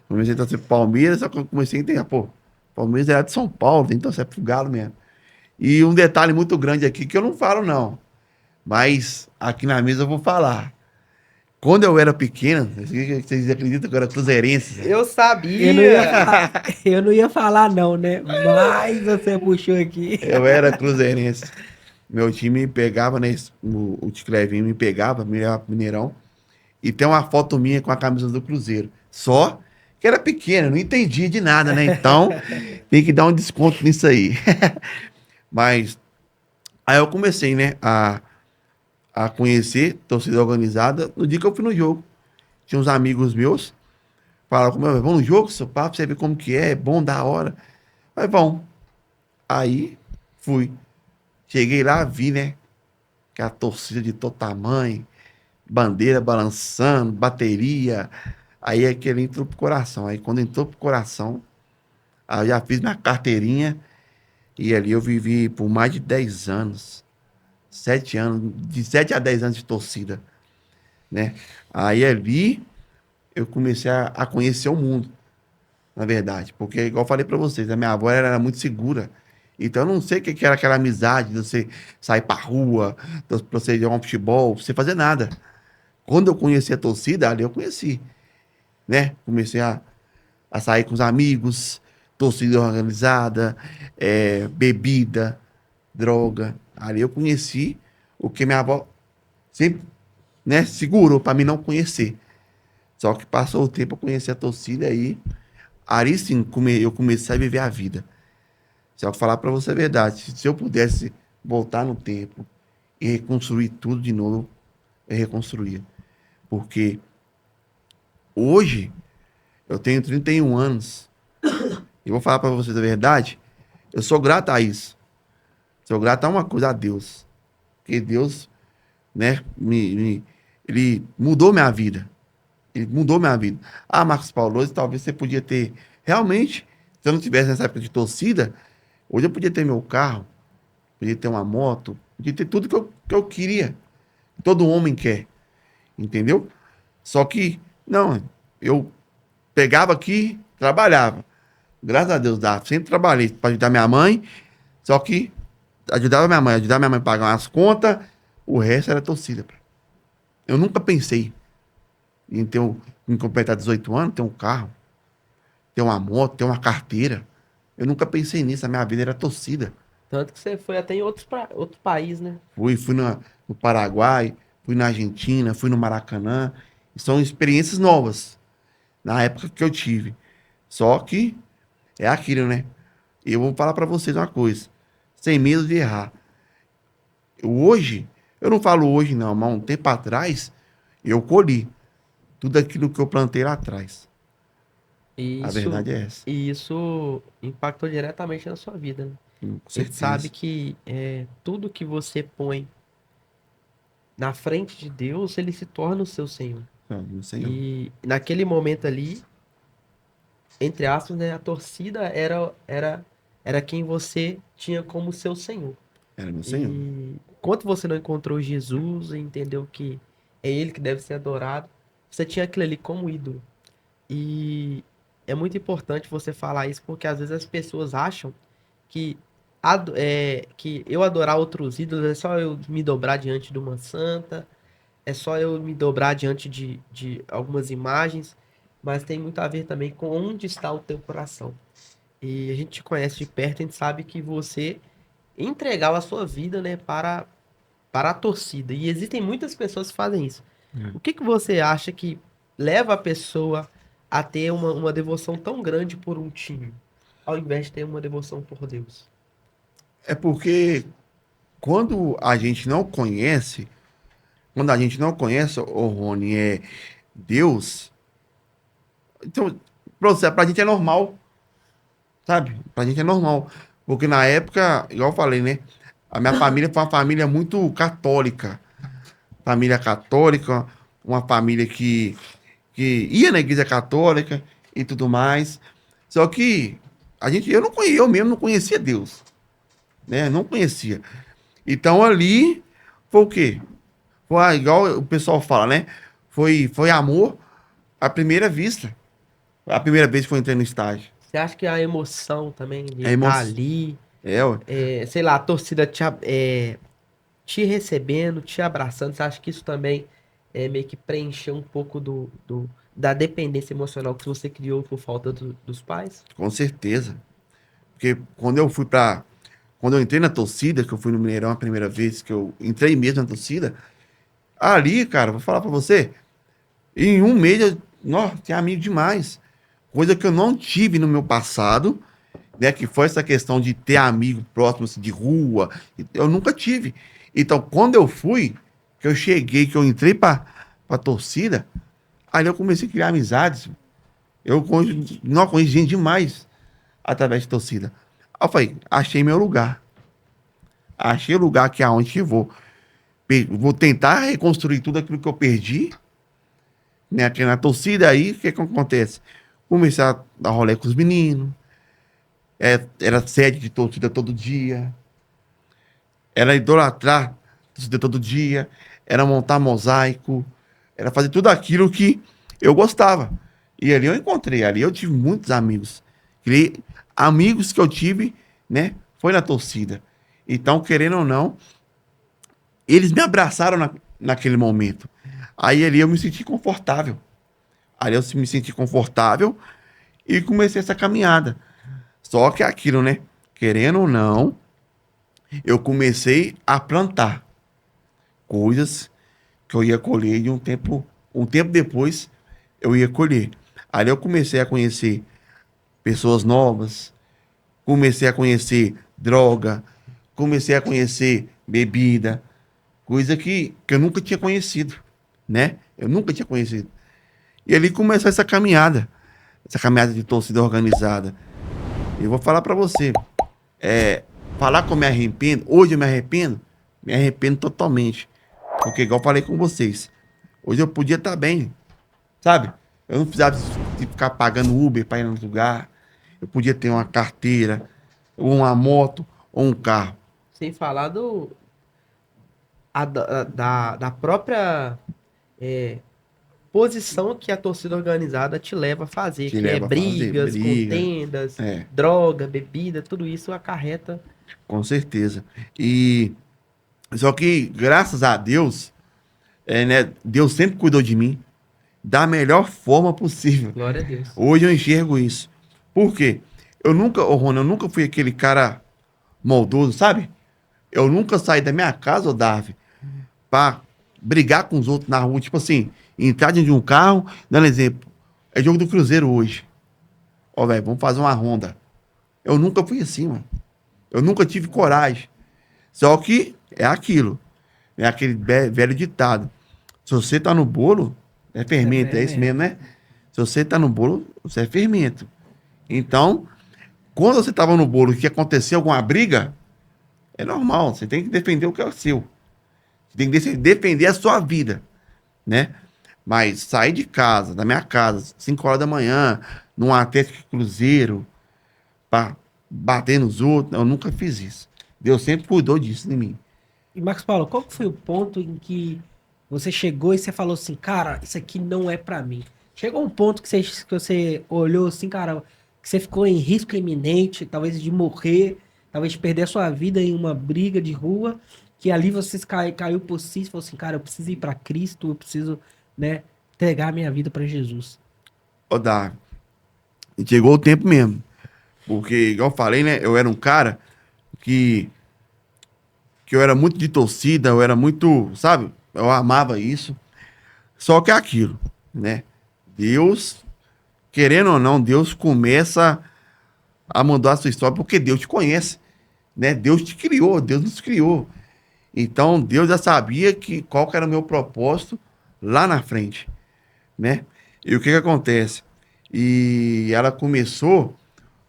Comecei a torcer pro Palmeiras, só que eu comecei a entender, pô, Palmeiras era de São Paulo, tem que torcer pro Galo mesmo. E um detalhe muito grande aqui que eu não falo, não. Mas aqui na mesa eu vou falar. Quando eu era pequeno, vocês acreditam que eu era cruzeirense? Eu Eu não ia, sabia! eu não ia falar não, né? Mas você puxou aqui. Eu era cruzeirense. Meu time me pegava, né? O Ticlevinho me pegava, me levava pro Mineirão. E tem uma foto minha com a camisa do Cruzeiro. Só que era pequena, não entendia de nada, né? Então, tem que dar um desconto nisso aí. Mas aí eu comecei, né, a conhecer torcida organizada no dia que eu fui no jogo. Tinha uns amigos meus, falaram comigo, vamos no jogo, seu papo, você vê como que é bom, da hora. Aí vão. Aí fui. Cheguei lá, vi, né, que a torcida de todo tamanho, bandeira balançando, bateria. Aí aquele entrou pro coração. Aí quando entrou pro coração, aí eu já fiz minha carteirinha e ali eu vivi por mais de 10 anos. 7 anos, de 7 a 10 anos de torcida, né? Aí ali eu comecei a conhecer o mundo, na verdade. Porque, igual eu falei pra vocês, a minha avó era muito segura. Então eu não sei o que era aquela amizade de você sair pra rua, de você jogar um futebol, você fazer nada. Quando eu conheci a torcida, ali eu conheci, né? Comecei a sair com os amigos, torcida organizada, bebida, droga. Ali eu conheci o que minha avó sempre, né, segurou para mim não conhecer. Só que passou o tempo, eu conheci a torcida aí sim eu comecei a viver a vida. Só que falar para você a verdade, se eu pudesse voltar no tempo e reconstruir tudo de novo, eu reconstruía. Porque hoje eu tenho 31 anos e vou falar para vocês a verdade, eu sou grato a isso. Sou grato a uma coisa, a Deus. Porque Deus, né, ele mudou minha vida. Ele mudou minha vida. Ah, Marcos Paulo, hoje talvez você podia ter. Realmente, se eu não tivesse nessa época de torcida, hoje eu podia ter meu carro, podia ter uma moto, podia ter tudo que eu queria. Todo homem quer. Entendeu? Só que, não, eu pegava aqui, trabalhava. Graças a Deus, sempre trabalhei para ajudar minha mãe. Só que ajudava minha mãe a pagar umas contas, o resto era torcida. Eu nunca pensei em completar 18 anos, ter um carro, ter uma moto, ter uma carteira. Eu nunca pensei nisso, a minha vida era torcida. Tanto que você foi até em outro país, né? Fui no Paraguai, fui na Argentina, fui no Maracanã. São experiências novas, na época que eu tive. Só que é aquilo, né? Eu vou falar para vocês uma coisa, sem medo de errar. Hoje, eu não falo hoje não, mas um tempo atrás, eu colhi tudo aquilo que eu plantei lá atrás. E A isso, verdade é essa. e isso impactou diretamente na sua vida, né? Com A gente sabe certeza. que tudo que você põe na frente de Deus, ele se torna o seu Senhor. Não, meu Senhor. E naquele momento ali, entre aspas, né, a torcida era quem você tinha como seu Senhor. Era meu Senhor. E enquanto você não encontrou Jesus e entendeu que é Ele que deve ser adorado, você tinha aquilo ali como ídolo. E é muito importante você falar isso, porque às vezes as pessoas acham que, que eu adorar outros ídolos é só eu me dobrar diante de uma santa, é só eu me dobrar diante de algumas imagens, mas tem muito a ver também com onde está o teu coração. E a gente te conhece de perto, a gente sabe que você entregava a sua vida, né, para a torcida. E existem muitas pessoas que fazem isso. O que você acha que leva a pessoa a ter uma devoção tão grande por um time, ao invés de ter uma devoção por Deus? É porque quando a gente não conhece, ô Rony, Deus, então, pra gente é normal, sabe? Pra gente é normal. Porque na época, igual eu falei, né? A minha família foi uma família muito católica. Família católica, uma família que ia na igreja católica e tudo mais. Só que eu mesmo não conhecia Deus, né? Não conhecia. Então ali foi o quê? Foi igual o pessoal fala, né? Foi amor à primeira vista. A primeira vez que eu entrei no estágio. Você acha que a emoção também de A estar emoção. ali, Ué. sei lá, a torcida te recebendo, te abraçando, você acha que isso também meio que preencheu um pouco da dependência emocional que você criou por falta dos pais? Com certeza. Porque quando eu entrei na torcida, que eu fui no Mineirão a primeira vez, que eu entrei mesmo na torcida, ali, cara, vou falar pra você, em um mês nossa, tinha amigo demais. Coisa que eu não tive no meu passado, né? Que foi essa questão de ter amigo próximo, assim, de rua. Eu nunca tive. Então, quando eu fui, que eu cheguei, que eu entrei pra torcida, aí eu comecei a criar amizades. Não conheci gente demais através de torcida. Aí eu falei, achei meu lugar. Achei o lugar que é onde que eu vou. Vou tentar reconstruir tudo aquilo que eu perdi, né? Aqui na torcida, aí o que que acontece? Comecei a dar rolê com os meninos. Era sede de torcida todo dia. Era idolatrar torcida todo dia. Era montar mosaico. Era fazer tudo aquilo que eu gostava. E ali eu encontrei. Ali eu tive muitos amigos. Amigos que eu tive, né? Foi na torcida. Então, querendo ou não, eles me abraçaram naquele momento. Aí ali eu me senti confortável. Ali eu me senti confortável e comecei essa caminhada. Só que é aquilo, né? Querendo ou não, eu comecei a plantar coisas que eu ia colher de um tempo depois eu ia colher. Ali eu comecei a conhecer pessoas novas, comecei a conhecer droga, comecei a conhecer bebida, coisa que eu nunca tinha conhecido, né? Eu nunca tinha conhecido. E ali começou essa caminhada de torcida organizada. Eu vou falar pra você, falar que eu me arrependo, hoje eu me arrependo totalmente. Porque igual eu falei com vocês, hoje eu podia estar bem, sabe? Eu não precisava de ficar pagando Uber para ir no lugar. Eu podia ter uma carteira, ou uma moto, ou um carro. Sem falar da própria posição que a torcida organizada te leva a fazer, Te que é leva a fazer brigas, briga. contendas, É, droga, bebida, tudo isso acarreta. com certeza. E só que, graças a Deus, né, Deus sempre cuidou de mim da melhor forma possível. Glória a Deus. Hoje eu enxergo isso. Por quê? Rony, eu nunca fui aquele cara maldoso, sabe? Eu nunca saí da minha casa, ô Darvi, pra brigar com os outros na rua. Tipo assim, entrar dentro de um carro, dando exemplo. É jogo do Cruzeiro hoje. Ó, velho, vamos fazer uma ronda. Eu nunca fui assim, mano. Eu nunca tive coragem. Só que é aquilo. É aquele velho ditado. Se você tá no bolo, é fermento. É isso mesmo, né? Se você tá no bolo, você é fermento. Então, quando você tava no bolo e que aconteceu alguma briga, é normal. Você tem que defender o que é o seu. Você tem que defender a sua vida, né? Mas sair de casa, da minha casa, 5 horas da manhã, num Atlético Cruzeiro, pra bater nos outros, eu nunca fiz isso. Deus sempre cuidou disso de mim. E Marcos Paulo, qual que foi o ponto em que você chegou e você falou assim, cara, isso aqui não é pra mim? Chegou um ponto que você olhou assim, cara, que você ficou em risco iminente, talvez de morrer, talvez de perder a sua vida em uma briga de rua, que ali você caiu por si e falou assim, cara, eu preciso ir pra Cristo, eu preciso, né, entregar a minha vida pra Jesus. Ô, Davi, chegou o tempo mesmo. Porque, igual eu falei, né? Eu era um cara que eu era muito de torcida, eu era muito, sabe? Eu amava isso. Só que é aquilo, né? Deus, querendo ou não, Deus começa a mudar a sua história porque Deus te conhece, né? Deus te criou, Deus nos criou. Então, Deus já sabia qual que era o meu propósito lá na frente, né? E o que que acontece? E ela começou,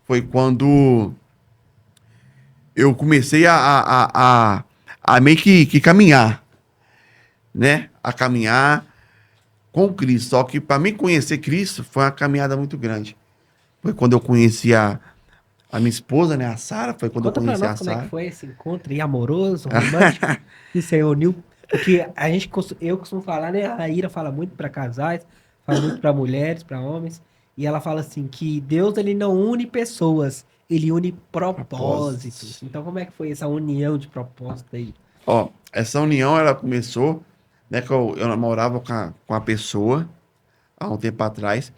foi quando eu comecei a meio que caminhar, né? A caminhar com Cristo. Só que para mim conhecer Cristo foi uma caminhada muito grande. Foi quando eu conheci a minha esposa, né? A Sara. Foi quando Conta eu pra conheci a nós como é que Sara. foi esse encontro aí amoroso, romântico, que você uniu. Porque eu costumo falar, né? A Raíra fala muito para casais, fala muito para mulheres, para homens, e ela fala assim que Deus ele não une pessoas, ele une propósitos. Propósitos. Então como é que foi essa união de propósito aí? Ó, essa união, ela começou, né? Que eu namorava com a pessoa há um tempo atrás.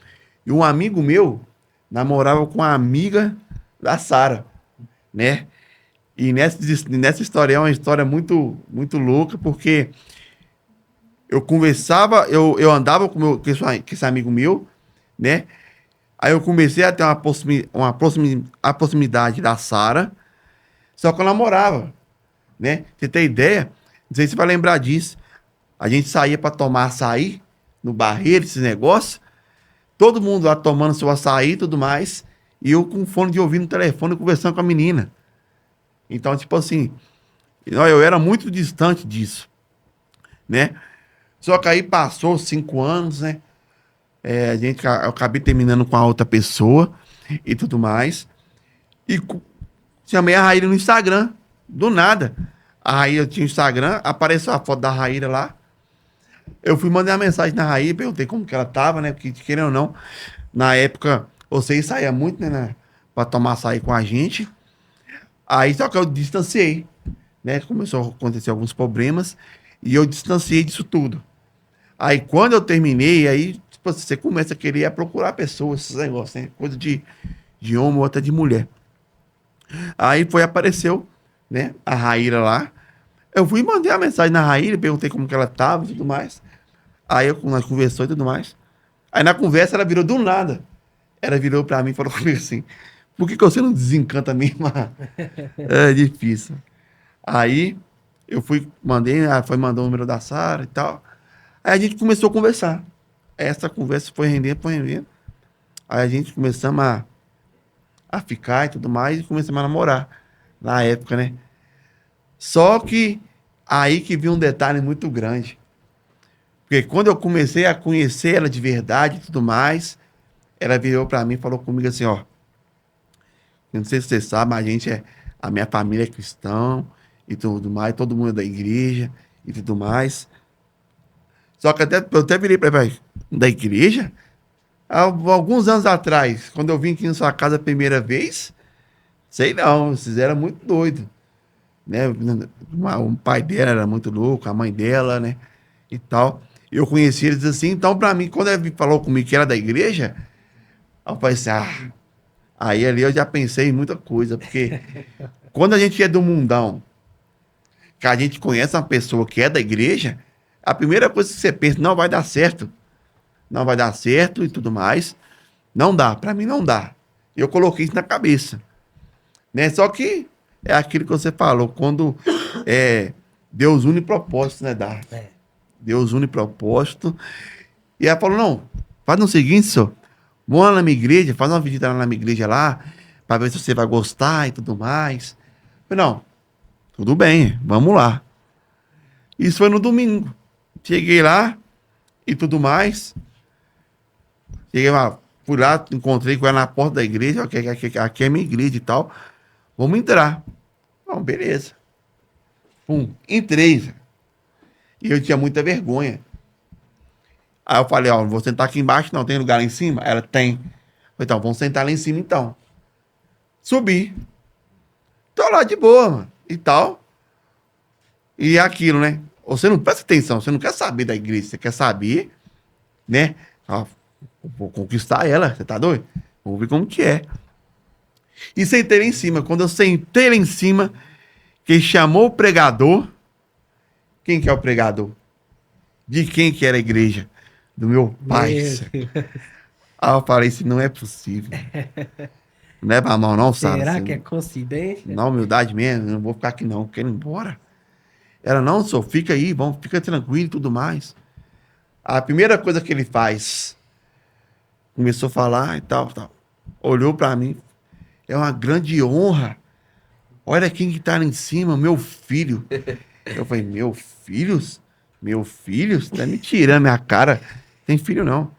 E um amigo meu namorava com a amiga da Sara, né? E nessa história é uma história muito, muito louca, porque eu conversava, eu andava com esse amigo meu, né? Aí eu comecei a ter a proximidade da Sara, só que eu namorava, né? Você tem ideia? Não sei se você vai lembrar disso. A gente saía para tomar açaí no barreiro, esses negócios. Todo mundo lá tomando seu açaí e tudo mais. E eu com fone de ouvido no telefone conversando com a menina. Então, tipo assim, eu era muito distante disso, né? Só que aí passou 5 anos, né? Eu acabei terminando com a outra pessoa e tudo mais. E chamei a Raíra no Instagram, do nada. A Raíra tinha o Instagram, apareceu a foto da Raíra lá. Eu fui mandar uma mensagem na Raíra, perguntei como que ela tava, né? Porque, querendo ou não, na época, vocês saíam muito, né? Pra tomar açaí com a gente. Aí só que eu distanciei, né? Começou a acontecer alguns problemas e eu distanciei disso tudo. Aí quando eu terminei, aí tipo, você começa a querer procurar pessoas, esses negócios, né? Coisa de homem ou até de mulher. Aí apareceu, né? A Raíra lá. Eu fui e mandei a mensagem na Raíra, perguntei como que ela tava e tudo mais. Nós conversamos e tudo mais. Aí na conversa ela virou do nada. Ela virou pra mim e falou comigo assim: por que você não desencanta mesmo? É difícil. Aí eu fui, ela foi mandar o número da Sara e tal. Aí a gente começou a conversar. Essa conversa foi rendendo, foi rendendo. Aí a gente começamos a ficar e tudo mais e começamos a namorar. Na época, né? Só que aí que vi um detalhe muito grande. Porque quando eu comecei a conhecer ela de verdade e tudo mais, ela virou pra mim e falou comigo assim, ó. Eu não sei se você sabe, mas a minha família é cristã e tudo mais, todo mundo é da igreja e tudo mais. Só que eu até virei pra ela, da igreja? Há alguns anos atrás, quando eu vim aqui na sua casa a primeira vez, sei não, vocês eram muito doidos, né? O pai dela era muito louco, a mãe dela, né? E tal. Eu conheci eles assim, então pra mim, quando ele falou comigo que era da igreja, eu falei assim, aí ali eu já pensei em muita coisa, porque quando a gente é do mundão, que a gente conhece uma pessoa que é da igreja, a primeira coisa que você pensa, não vai dar certo. Não vai dar certo e tudo mais. Não dá, pra mim não dá. Eu coloquei isso na cabeça. Né? Só que é aquilo que você falou, quando Deus une propósito, né, Dar? Deus une propósito. E ela falou, não, faz o seguinte, senhor, vamos lá na minha igreja, faz uma visita lá na minha igreja lá, pra ver se você vai gostar e tudo mais. Eu falei, não, tudo bem, vamos lá. Isso foi no domingo. Cheguei lá e tudo mais. Cheguei lá, fui lá, encontrei com ela na porta da igreja, aqui é minha igreja e tal. Vamos entrar. Não, beleza. Pum, entrei. E eu tinha muita vergonha. Aí eu falei, ó, vou sentar aqui embaixo, não, tem lugar lá em cima? Ela tem. Falei, então, vamos sentar lá em cima então. Subi. Tô lá de boa, mano, e tal. E é aquilo, né? Você não presta atenção, você não quer saber da igreja, você quer saber, né? Ó, vou conquistar ela, você tá doido? Vamos ver como que é. E sentei lá em cima. Quando eu sentei lá em cima, quem chamou o pregador, quem que é o pregador? De quem que era a igreja? Do meu pai. Aí eu falei assim, não é possível. Não é pra mal não, Sara. Será assim, que é coincidência? na humildade mesmo, eu não vou ficar aqui não, quero ir embora. Ela, não, senhor, fica aí, fica tranquilo e tudo mais. A primeira coisa que ele faz, começou a falar e tal. Olhou pra mim, é uma grande honra. Olha quem que tá lá em cima, meu filho. Eu falei, meu filho? Meu filho? Você tá me tirando minha cara. Tem filho não.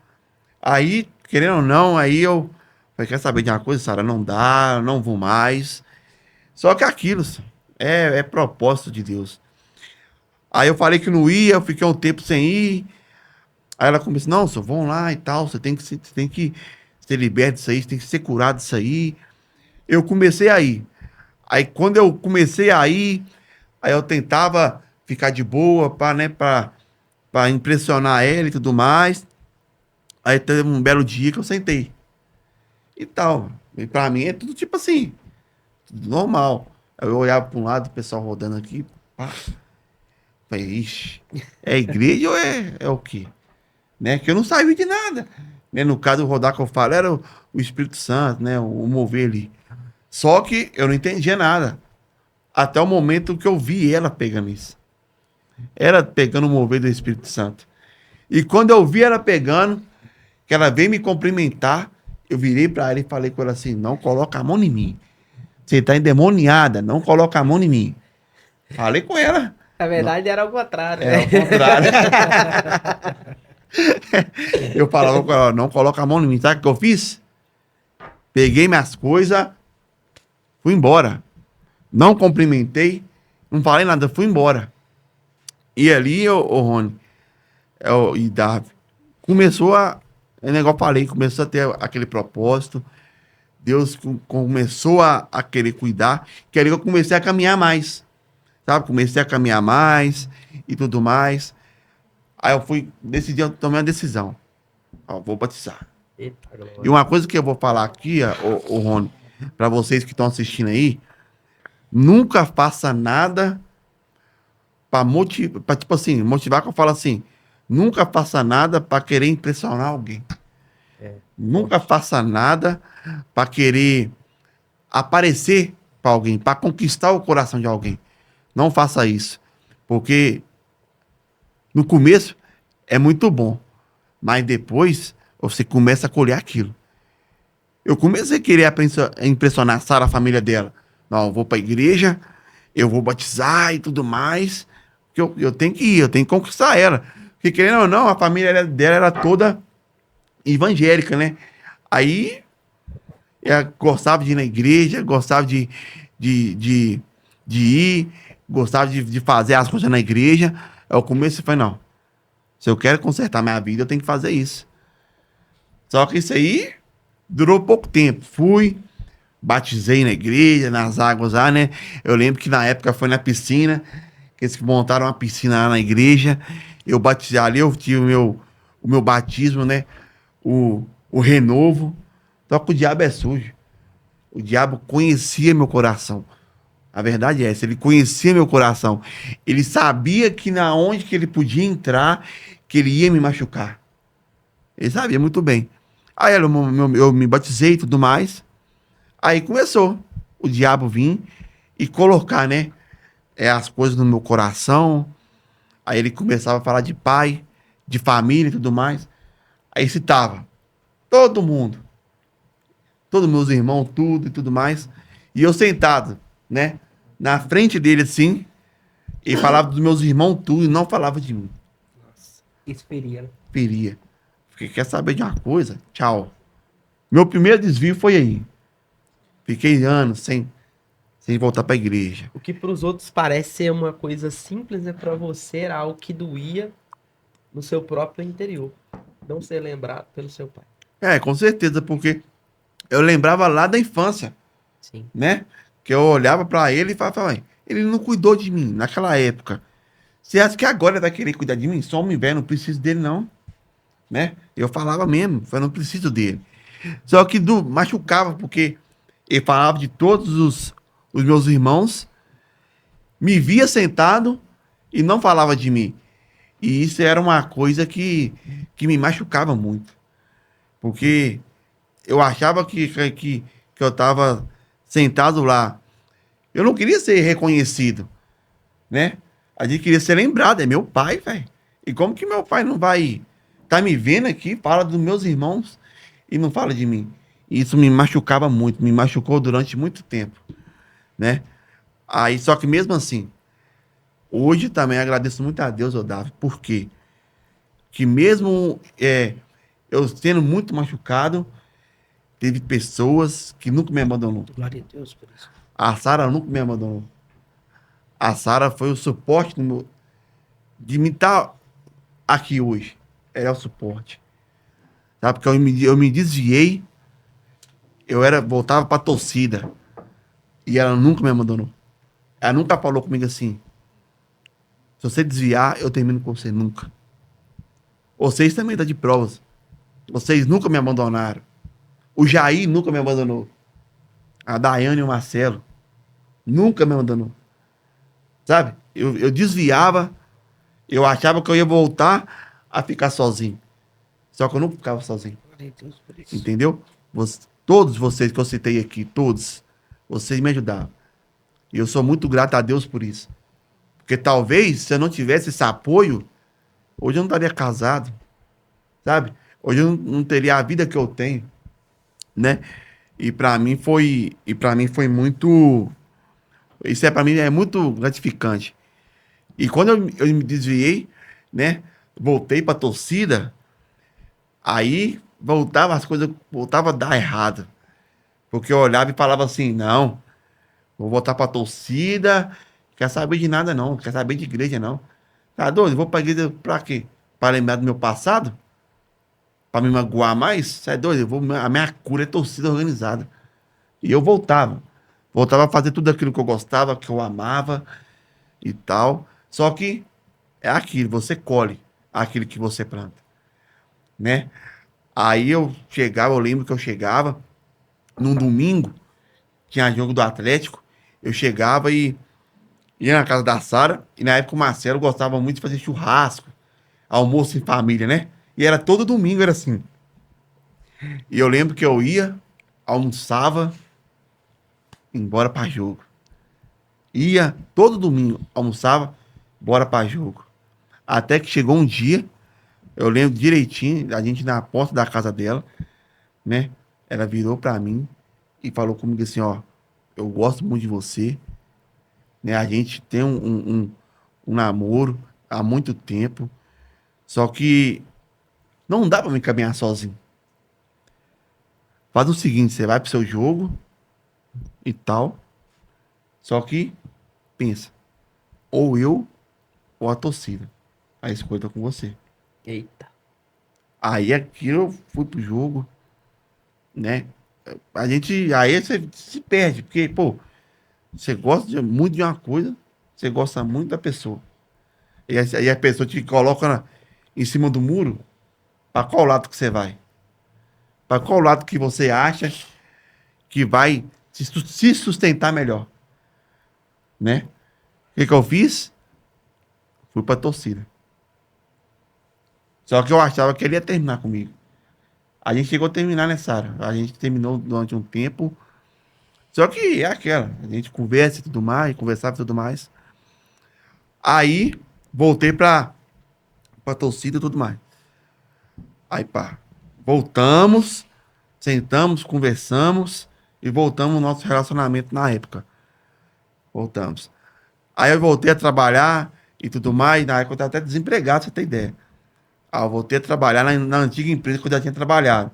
Aí, querendo ou não, aí eu Falei, quer saber de uma coisa, Sara? Não dá, não vou mais. Só que aquilo é propósito de Deus. Aí eu falei que não ia, eu fiquei um tempo sem ir. Aí ela começou, não, senhor, vão lá e tal, você tem que ser liberto disso aí, você tem que ser curado disso aí. Eu comecei a ir. Aí quando eu comecei a ir, aí eu tentava ficar de boa pra impressionar ela e tudo mais. Aí teve um belo dia que eu sentei. E tal. E pra mim é tudo tipo assim, tudo normal. Aí eu olhava pra um lado, o pessoal rodando aqui. Pá. Falei, ixi, é igreja ou é o quê? Né? Que eu não sabia de nada. Né? No caso, o rodar que eu falo era o Espírito Santo, né? O mover ali. Só que eu não entendia nada. Até o momento que eu vi ela pegando isso. Ela pegando o mover do Espírito Santo. E quando eu vi ela pegando, que ela veio me cumprimentar, eu virei pra ela e falei com ela assim, não coloca a mão em mim. Você tá endemoniada, não coloca a mão em mim. Falei com ela. Na verdade, era o contrário, É, né? ao contrário. Eu falava com ela, não coloca a mão em mim. Sabe o que eu fiz? Peguei minhas coisas, fui embora. Não cumprimentei, não falei nada, fui embora. E ali, o Rony e Davi, começou a. É negócio falei, começou a ter aquele propósito. Deus começou a querer cuidar. Que ali eu comecei a caminhar mais. Sabe? Comecei a caminhar mais e tudo mais. Aí eu fui, decidi, eu tomei uma decisão. Ó, vou batizar. Eita, glória. E uma coisa que eu vou falar aqui, o Rony, para vocês que estão assistindo aí, nunca faça nada para motivar, tipo assim, motivar que eu falo assim, nunca faça nada para querer impressionar alguém. É. Nunca faça nada para querer aparecer para alguém, para conquistar o coração de alguém. Não faça isso, porque no começo é muito bom, mas depois você começa a colher aquilo. Eu comecei a querer impressionar a Sara, a família dela. Não, eu vou para a igreja, eu vou batizar e tudo mais. Eu tenho que ir, eu tenho que conquistar ela. Porque querendo ou não, a família dela era toda evangélica, né? Aí ela gostava de ir na igreja, gostava de ir, gostava de fazer as coisas na igreja. Aí eu comecei e falei, não, se eu quero consertar minha vida, eu tenho que fazer isso. Só que isso aí durou pouco tempo. Fui, batizei na igreja, nas águas lá, né? Eu lembro que na época foi na piscina, que eles montaram uma piscina lá na igreja. Eu batizei ali, eu tive o meu batismo, né? O renovo. Só que o diabo é sujo. O diabo conhecia meu coração. A verdade é essa, ele conhecia meu coração. Ele sabia que na onde que ele podia entrar, que ele ia me machucar. Ele sabia muito bem. Aí eu me batizei e tudo mais. Aí começou o diabo vir e colocar, né? As coisas no meu coração. Aí ele começava a falar de pai, de família e tudo mais. Aí citava todo mundo. Todos meus irmãos, tudo e tudo mais. E eu sentado, né? Na frente dele assim. E falava dos meus irmãos tudo e não falava de mim. Nossa, isso feria, né? Feria. Fiquei, quer saber de uma coisa? Tchau. Meu primeiro desvio foi aí. Fiquei anos sem voltar para a igreja. O que para os outros parece ser uma coisa simples, é para você era algo que doía no seu próprio interior. Não ser lembrado pelo seu pai. É, com certeza, porque eu lembrava lá da infância, Sim. né? Que eu olhava para ele e falava, "Ué, ele não cuidou de mim naquela época. Você acha que agora ele vai querer cuidar de mim? Só homem velho, não preciso dele não. Né? Eu falava mesmo, eu não preciso dele. Só que machucava, porque ele falava de todos os meus irmãos, me via sentado e não falava de mim. E isso era uma coisa que me machucava muito. Porque eu achava que eu estava sentado lá. Eu não queria ser reconhecido, né? A gente queria ser lembrado, é meu pai, velho. E como que meu pai não vai tá me vendo aqui, fala dos meus irmãos e não fala de mim? E isso me machucava muito, me machucou durante muito tempo, né? Aí, só que mesmo assim, hoje também agradeço muito a Deus, Davi, porque que mesmo eu sendo muito machucado, teve pessoas que nunca me abandonou. Glória a Deus por isso. A Sara nunca me abandonou. A Sara foi o suporte de me estar aqui hoje. Ela é o suporte. Sabe? Porque eu me desviei, voltava pra torcida. E ela nunca me abandonou. Ela nunca falou comigo assim: se você desviar, eu termino com você. Nunca. Vocês também estão de provas. Vocês nunca me abandonaram. O Jair nunca me abandonou. A Daiane e o Marcelo nunca me abandonou. Sabe? Eu desviava, eu achava que eu ia voltar a ficar sozinho. Só que eu não ficava sozinho. Glória a Deus por isso. Entendeu? Todos vocês que eu citei aqui, todos, vocês me ajudaram. E eu sou muito grato a Deus por isso. Porque talvez, se eu não tivesse esse apoio, hoje eu não estaria casado. Sabe? Hoje eu não teria a vida que eu tenho. Né? E para mim foi muito. Isso para mim é muito gratificante. E quando eu me desviei, né? Voltei pra torcida, aí as coisas voltavam a dar errado. Porque eu olhava e falava assim: não, vou voltar pra torcida, quer saber de nada não, quer saber de igreja não. Tá doido? Vou pra igreja pra quê? Pra lembrar do meu passado? Pra me magoar mais? Você é doido? A minha cura é torcida organizada. E eu voltava. Voltava a fazer tudo aquilo que eu gostava, que eu amava e tal. Só que é aquilo, você colhe aquilo que você planta. Né? Aí eu lembro que eu chegava num domingo, tinha jogo do Atlético, eu chegava e ia na casa da Sara, e na época o Marcelo gostava muito de fazer churrasco, almoço em família, né? E era todo domingo, era assim. E eu lembro que eu ia, almoçava, embora pra jogo. Ia todo domingo, almoçava, bora pra jogo. Até que chegou um dia, eu lembro direitinho, a gente na porta da casa dela, né? Ela virou pra mim e falou comigo assim: ó, eu gosto muito de você, né? A gente tem um namoro há muito tempo, só que não dá pra me caminhar sozinho. Faz o seguinte, você vai pro seu jogo e tal, só que pensa, ou eu ou a torcida. A escolha tá com você. Eita. Aí aquilo eu fui pro jogo, né? Aí você se perde, porque, pô, você gosta muito de uma coisa, você gosta muito da pessoa. E aí a pessoa te coloca em cima do muro, pra qual lado que você vai? Pra qual lado que você acha que vai se sustentar melhor? Né? O que eu fiz? Fui pra torcida. Só que eu achava que ele ia terminar comigo. A gente chegou a terminar, né, Sara? A gente terminou durante um tempo. Só que é aquela. A gente conversa e tudo mais, conversava e tudo mais. Aí, voltei pra torcida e tudo mais. Aí, pá. Voltamos, sentamos, conversamos e voltamos no nosso relacionamento na época. Voltamos. Aí eu voltei a trabalhar e tudo mais. Na época eu estava até desempregado, pra você ter ideia. Eu voltei a trabalhar na antiga empresa que eu já tinha trabalhado.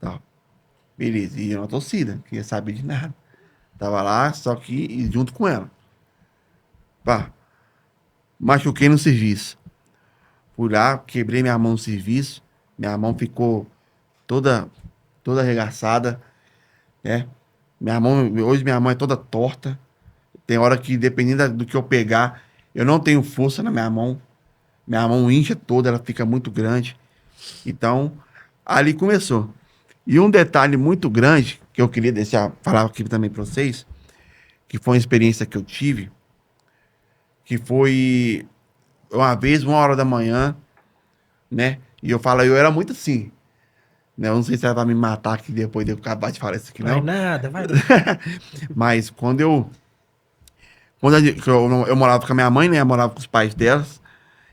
Tá. Beleza, e eu na torcida, não queria saber de nada. Tava lá, só que junto com ela. Pá. Machuquei no serviço. Fui lá, quebrei minha mão no serviço. Minha mão ficou toda arregaçada, né? Hoje minha mão é toda torta. Tem hora que, dependendo do que eu pegar, eu não tenho força na minha mão. Minha mão incha toda, ela fica muito grande. Então, ali começou. E um detalhe muito grande, que eu queria falar aqui também para vocês, que foi uma experiência que eu tive, que foi uma vez, 1 hora da manhã, né? E eu era muito assim, né? Eu não sei se ela vai me matar aqui depois de eu acabar de falar isso aqui, não. Vai nada, vai. Mas eu morava com a minha mãe, né? Eu morava com os pais delas.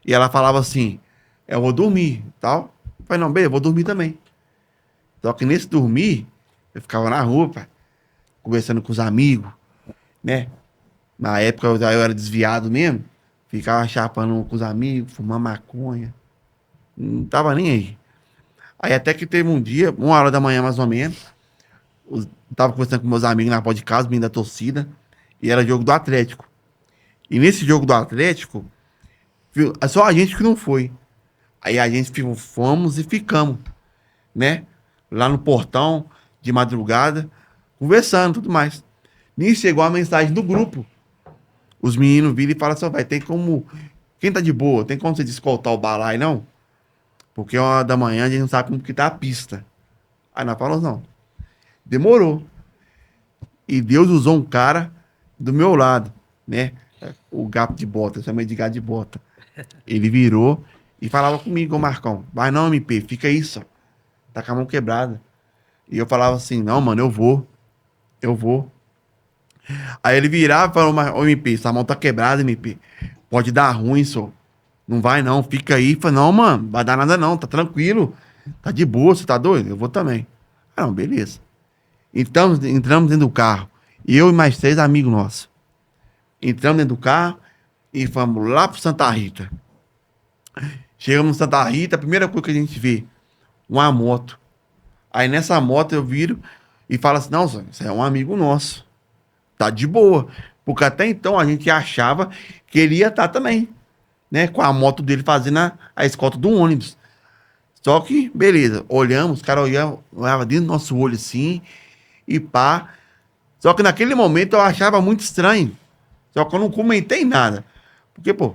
E ela falava assim: eu vou dormir, tal. Eu falei: não, bem, eu vou dormir também. Só que nesse dormir, eu ficava na rua, pai, conversando com os amigos, né? Na época eu era desviado mesmo. Ficava chapando com os amigos, fumando maconha. Não tava nem aí. Aí até que teve um dia, 1 hora da manhã mais ou menos, Tava conversando com meus amigos na pó de casa, vindo da torcida, e era jogo do Atlético. E nesse jogo do Atlético, só a gente que não foi. Aí a gente fomos e ficamos, né? Lá no portão, de madrugada, conversando e tudo mais. Nisso chegou a mensagem do grupo. Os meninos viram e falaram assim, vai, tem como... Quem tá de boa, tem como você descoltar o balai, não? Porque 1h da manhã a gente não sabe como que tá a pista. Aí nós falamos, não. Demorou. E Deus usou um cara do meu lado, né? O gato de bota, eu chamei de gato de bota. Ele virou e falava comigo, ô Marcão, vai não, MP, fica aí só. Tá com a mão quebrada. E eu falava assim, não, mano, eu vou. Aí ele virava e falou, ô MP, essa mão tá quebrada, MP. Pode dar ruim, só. Não vai não, fica aí. Falei, não, mano, vai dar nada não, tá tranquilo. Tá de boa, você tá doido? Eu vou também. Ah, não, beleza. Então, entramos dentro do carro. Eu e mais 3 amigos nossos. Entramos dentro do carro e fomos lá pro Santa Rita. Chegamos no Santa Rita, a primeira coisa que a gente vê, uma moto. Aí nessa moto eu viro e falo assim, não, isso é um amigo nosso. Tá de boa. Porque até então a gente achava que ele ia estar também, né? Com a moto dele fazendo a escolta do ônibus. Só que, beleza, olhamos, os caras olhavam dentro do nosso olho assim, e pá. Só que naquele momento eu achava muito estranho. Só que eu não comentei nada. Porque, pô,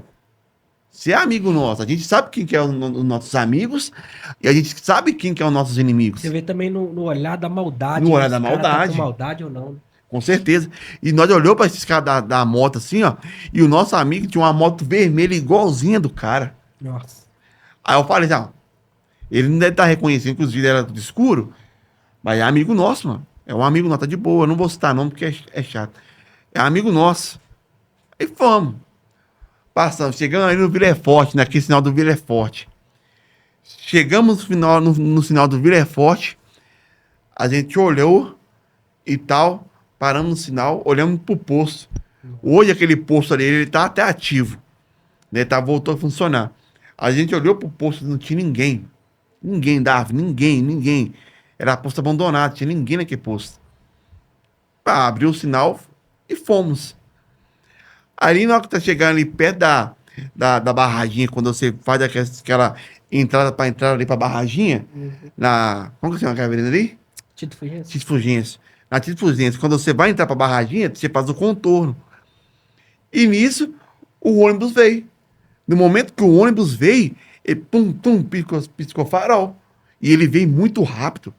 se é amigo nosso, a gente sabe quem que é os nossos amigos, e a gente sabe quem que é os nossos inimigos. Você vê também no olhar da maldade. No olhar né? da Se o cara tá maldade. com maldade ou não. Né? Com certeza. E nós olhamos pra esses caras da moto assim, ó. E o nosso amigo tinha uma moto vermelha igualzinha do cara. Nossa. Aí eu falei, não, ele não deve estar reconhecendo que os vidros eram tudo escuro, mas é amigo nosso, mano. É um amigo nosso, tá de boa. Eu não vou citar nome porque é chato. É amigo nosso. Aí fomos. Passamos, chegamos ali no Vila Forte, naquele sinal do Vila Forte. Chegamos no sinal do Vila Forte, a gente olhou e tal, paramos no sinal, olhamos pro posto. Hoje aquele posto ali, ele tá até ativo, né? Voltou a funcionar. A gente olhou pro posto, não tinha ninguém. Ninguém dava, ninguém. Era posto abandonado, tinha ninguém naquele posto. Abriu o sinal e fomos. Ali na hora que tá chegando ali perto da barraginha, quando você faz aquela entrada pra entrar ali pra barraginha, como que se chama aquela avenida ali? Tito Fugêncio. Tito Fugêncio. Na Tito Fugêncio, quando você vai entrar pra barraginha, você faz o contorno. E nisso, o ônibus veio. No momento que o ônibus veio, ele piscou o farol. E ele veio muito rápido.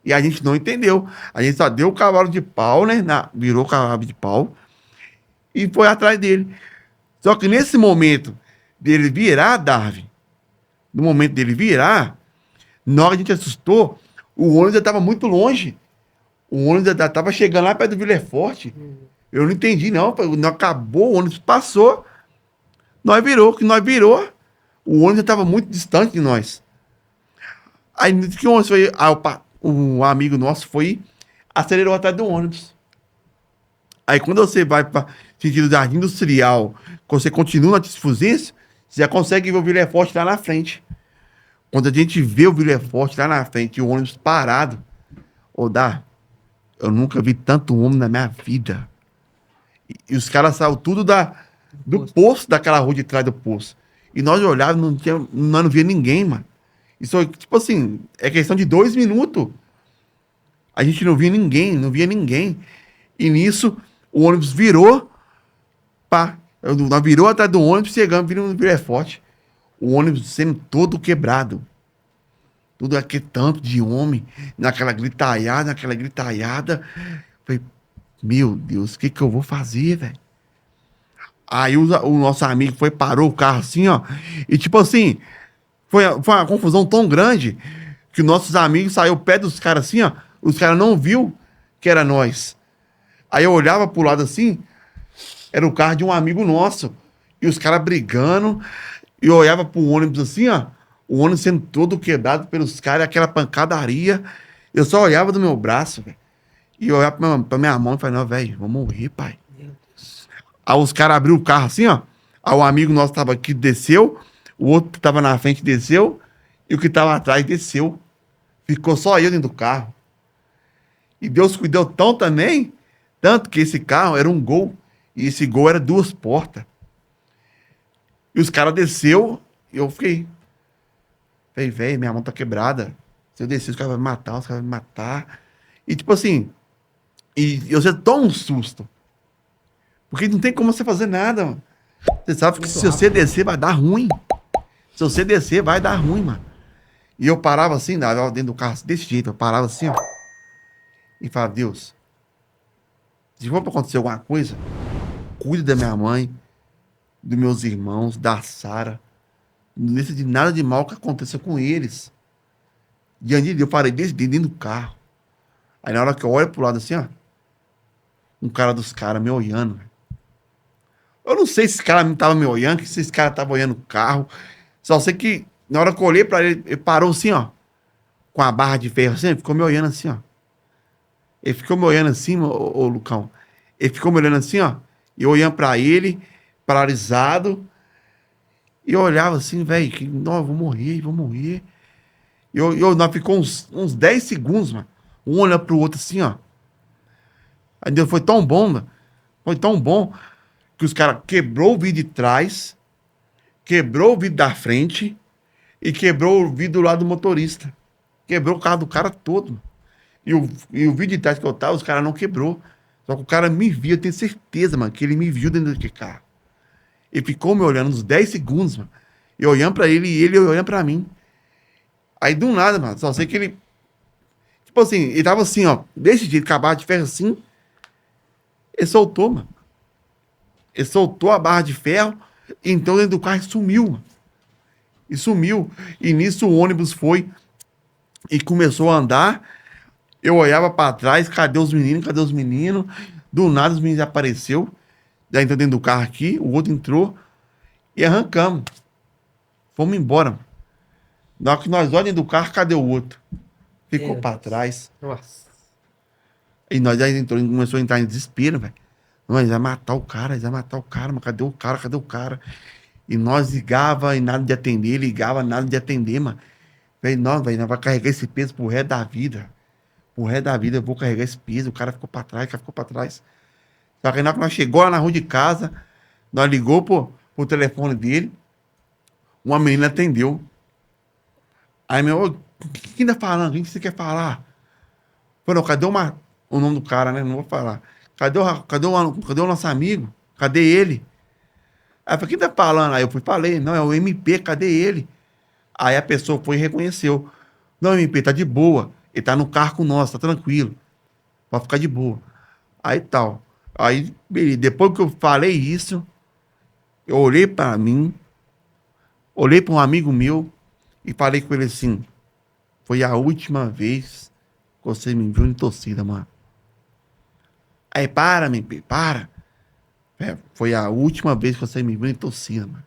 E a gente não entendeu. A gente só deu o cavalo de pau, né? Virou o cavalo de pau. E foi atrás dele. Só que nesse momento dele virar, Darwin, no momento dele virar, na hora que a gente assustou, o ônibus já estava muito longe. O ônibus já estava chegando lá perto do Vila Forte. Eu não entendi, não. Não acabou, o ônibus passou. Nós virou, o ônibus já estava muito distante de nós. Aí que o ônibus foi, o amigo nosso foi, acelerou atrás do ônibus. Aí quando você vai para sentido Jardim Industrial, quando você continua na Tito Fugêncio, você já consegue ver o Vila Forte lá na frente. Quando a gente vê o Vila Forte lá na frente e o ônibus parado, eu nunca vi tanto homem na minha vida. E os caras saíram tudo do poço, daquela rua de trás do poço. E nós olhávamos, nós não via ninguém, mano. Isso, tipo assim, é questão de 2 minutos. A gente não via ninguém. E nisso, o ônibus virou, nós virou atrás do ônibus, chegamos, viramos no Vila Forte. O ônibus sendo todo quebrado. Tudo aquele tanto de homem, naquela gritalhada. Falei, meu Deus, o que eu vou fazer, velho? Aí o nosso amigo parou o carro assim, ó. E tipo assim, foi uma confusão tão grande que os nossos amigos saíram perto dos caras assim, ó. Os caras não viu que era nós. Aí eu olhava pro lado assim, era o carro de um amigo nosso. E os caras brigando. E eu olhava pro ônibus assim, ó. O ônibus sendo todo quebrado pelos caras, aquela pancadaria. Eu só olhava do meu braço, velho. E eu olhava pra minha mão e falei, não, velho, vou morrer, pai. Aí os caras abriram o carro assim, ó. Aí o amigo nosso tava aqui, desceu. O outro que tava na frente desceu. E o que tava atrás desceu. Ficou só eu dentro do carro. E Deus cuidou tão também, tanto que esse carro era um Gol, e esse Gol era 2 portas. E os caras desceu, e eu falei, velho, minha mão tá quebrada. Se eu descer, os caras vão me matar, os caras vão me matar. E tipo assim, e eu já tomo um susto. Porque não tem como você fazer nada, mano. Você sabe que Muito se você rápido. descer, vai dar ruim. Se você descer, vai dar ruim, mano. E eu parava assim, dentro do carro, desse jeito, eu parava assim, ó. E falava, Deus, se for pra acontecer alguma coisa, cuide da minha mãe, dos meus irmãos, da Sara. Não deixa de nada de mal que aconteça com eles. Diante de Deus, eu parei dentro do carro. Aí na hora que eu olho pro lado assim, ó, um cara dos caras me olhando. Velho. Eu não sei se esse cara tava me olhando, se esse cara tava olhando o carro. Só sei que na hora que eu olhei pra ele, ele parou assim, ó, com a barra de ferro assim, ele ficou me olhando assim, ó. Ele ficou me olhando assim, ô Lucão. Ele ficou me olhando assim, ó, e eu olhando pra ele, paralisado. E eu olhava assim, velho, que não, eu vou morrer, vou morrer. Nós ficou uns 10 segundos, mano. Um olhando pro outro assim, ó. Aí Deus foi tão bom, mano. Foi tão bom que os caras quebrou o vidro de trás, quebrou o vidro da frente e quebrou o vidro do lado do motorista. Quebrou o carro do cara todo. Mano. E o vidro de trás que eu tava, os caras não quebrou. Só que o cara me viu, eu tenho certeza, mano, que ele me viu dentro daquele carro. Ele ficou me olhando uns 10 segundos, mano. Eu olhando pra ele e ele olhando pra mim. Aí do nada, mano, só sei que ele. Tipo assim, ele tava assim, ó, desse jeito, acabado de ferro assim. Ele soltou, mano. Ele soltou a barra de ferro, então dentro do carro e sumiu, mano. E sumiu. E nisso o ônibus foi e começou a andar. Eu olhava pra trás, cadê os meninos? Cadê os meninos? Do nada os meninos apareceu. Já entrou dentro do carro aqui, o outro entrou e arrancamos. Fomos embora. Mano. Na hora que nós olhamos do carro, cadê o outro? Ficou Meu pra Deus. trás. Nossa. E nós já começou a entrar em desespero, velho. Nós vai matar o cara, eles vai matar o cara, mas cadê o cara? Cadê o cara? E nós ligava e nada de atender, ligava, nada de atender, mano. Velho, nós vai carregar esse peso pro resto da vida. Pro resto da vida eu vou carregar esse peso. O cara ficou pra trás, o cara ficou pra trás. Só que na hora que nós chegou lá na rua de casa, nós ligou pro telefone dele, uma menina atendeu. Aí meu, "Ô, quem tá falando? Quem que você quer falar? Falou, cadê o nome do cara, né? Não vou falar. Cadê o nosso amigo? Cadê ele? Aí eu falei, quem tá falando? Aí eu falei, não, é o MP, cadê ele? Aí a pessoa foi e reconheceu. Não, MP, tá de boa. Ele tá no carro com nós, tá tranquilo. Pode ficar de boa. Aí tal. Aí, beleza. Depois que eu falei isso, eu olhei pra mim, olhei pra um amigo meu e falei com ele assim, foi a última vez que você me viu em torcida, mano. Aí, para, MP, para. É, foi a última vez que você me viu em torcida, mano.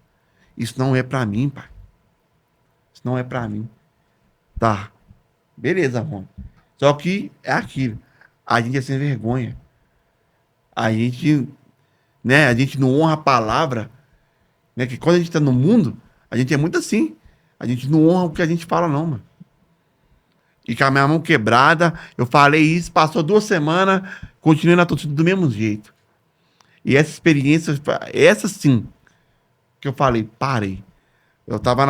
Isso não é pra mim, pai. Isso não é pra mim. Tá. Beleza, mano. Só que é aquilo. A gente é sem vergonha. A gente, né, a gente não honra a palavra, né, que quando a gente tá no mundo, a gente é muito assim. A gente não honra o que a gente fala, não, mano. E com a minha mão quebrada, eu falei isso, passou 2 semanas, continuei na torcida do mesmo jeito. E essa experiência, essa sim, que eu falei, parei. Eu tava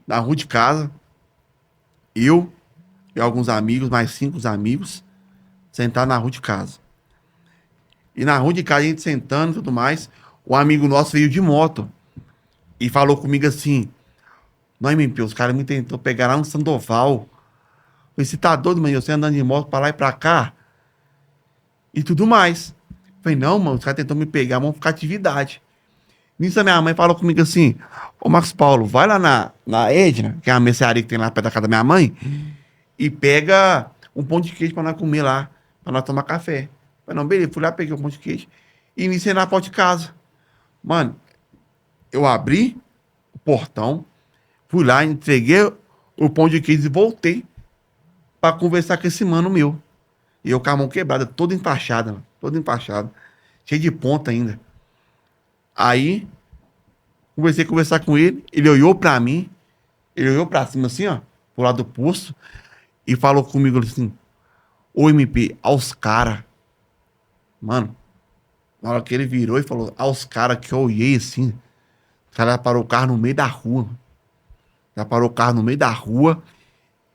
na rua de casa, eu e alguns amigos, mais 5 amigos, sentados na rua de casa. E na rua de casa, a gente sentando e tudo mais, um amigo nosso veio de moto e falou comigo assim, não, MP, os caras me tentou pegar lá no Sandoval. Eu falei, você tá doido, mano? Você andando de moto pra lá e pra cá? E tudo mais. Eu falei, não, mano, os caras tentou me pegar, vamos ficar atividade. Nisso a minha mãe falou comigo assim, ô Marcos Paulo, vai lá na Edna, que é a mercearia que tem lá perto da casa da minha mãe, e pega um pão de queijo pra nós comer lá, pra nós tomar café. Eu falei, não, beleza, fui lá, peguei o pão de queijo e iniciei na porta de casa. Mano, eu abri o portão, fui lá, entreguei o pão de queijo e voltei pra conversar com esse mano meu. E eu com a mão quebrada, toda empachada, mano, toda empachada, cheio de ponta ainda. Aí, comecei a conversar com ele, ele olhou pra mim, ele olhou pra cima assim, ó, pro lado do poço, e falou comigo assim, Ô, MP, aos cara. Mano, na hora que ele virou e falou, aos cara que eu olhei assim, o cara já parou o carro no meio da rua. Mano. Já parou o carro no meio da rua.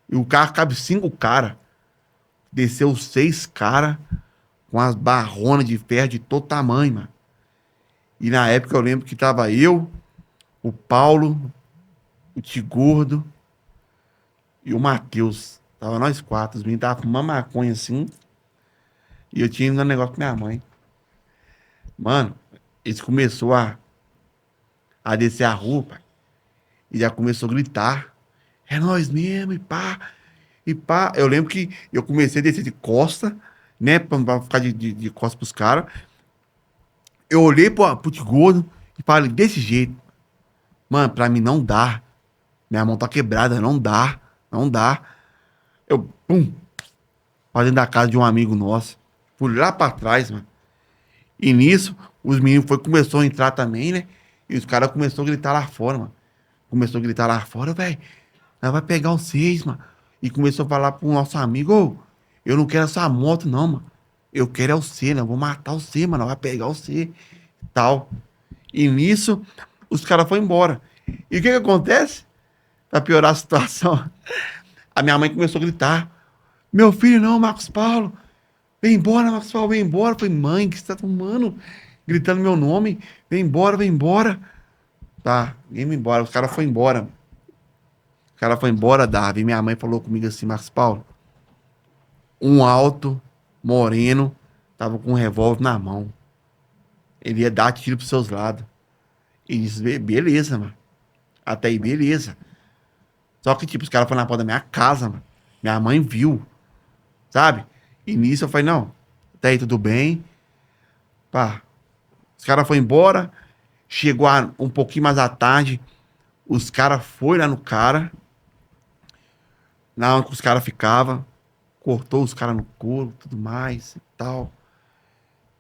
E o carro cabe 5 caras. Desceu 6 caras com as barronas de ferro de todo tamanho, mano. E na época eu lembro que tava eu, o Paulo, o Tigordo e o Matheus. Tava nós 4. Os meninos estavam fumando maconha assim. E eu tinha ido no negócio com minha mãe. Mano, eles começou a descer a rua, pai. E já começou a gritar. É nós mesmo, e pá. E pá. Eu lembro que eu comecei a descer de costa, né? Pra ficar de costa pros caras. Eu olhei pro Tigordo e falei, desse jeito. Mano, pra mim não dá. Minha mão tá quebrada, não dá. Não dá. Eu, pum. Pra dentro da casa de um amigo nosso. Fui lá pra trás, mano. E nisso, os meninos começou a entrar também, né? E os caras começaram a gritar lá fora, mano. Começou a gritar lá fora, velho. Nós vai pegar vocês, mano. E começou a falar pro nosso amigo, ô, eu não quero essa moto, não, mano. Eu quero é você, né? Eu vou matar você, mano. Vai pegar você. E tal. E nisso, os caras foram embora. E o que acontece? Pra piorar a situação, a minha mãe começou a gritar. Meu filho não, Marcos Paulo. Vem embora, Marcos Paulo, vem embora. Eu falei, mãe, o que você tá tomando? Gritando meu nome. Vem embora, vem embora. Tá, vem embora. Os caras foram embora. O cara foi embora, Davi. E minha mãe falou comigo assim, Marcos Paulo. Um alto, moreno, tava com um revólver na mão. Ele ia dar tiro pros seus lados. E disse, beleza, mano. Até aí, beleza. Só que, tipo, os caras foram na porta da minha casa, mano. Minha mãe viu. Sabe? E nisso eu falei, não, até aí tudo bem. Pá. Os caras foram embora. Chegou um pouquinho mais à tarde. Os caras foram lá no cara. Na onde os caras ficavam. Cortou os caras no couro, tudo mais e tal.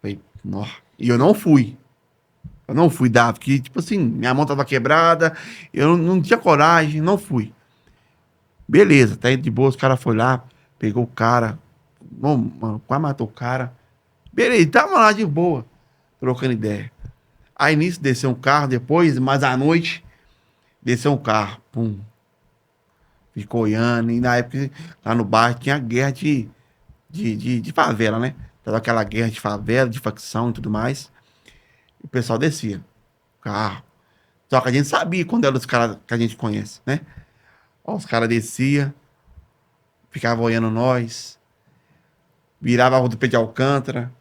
Falei, nó. E eu não fui. Eu não fui, Davi, porque, tipo assim, minha mão tava quebrada. Eu não tinha coragem, não fui. Beleza, tá indo de boa, os caras foram lá, pegou o cara. Mano, quase matou o cara. Beleza, tava lá de boa, trocando ideia. Aí nisso desceu um carro, depois, mais à noite, desceu um carro, pum. Ficou olhando, e na época, lá no bairro, tinha guerra de favela, né? Tava aquela guerra de favela, de facção e tudo mais. E o pessoal descia, carro. Só que a gente sabia quando eram os caras que a gente conhece, né? Ó, os caras desciam, ficavam olhando nós, virava a rodovia de Alcântara,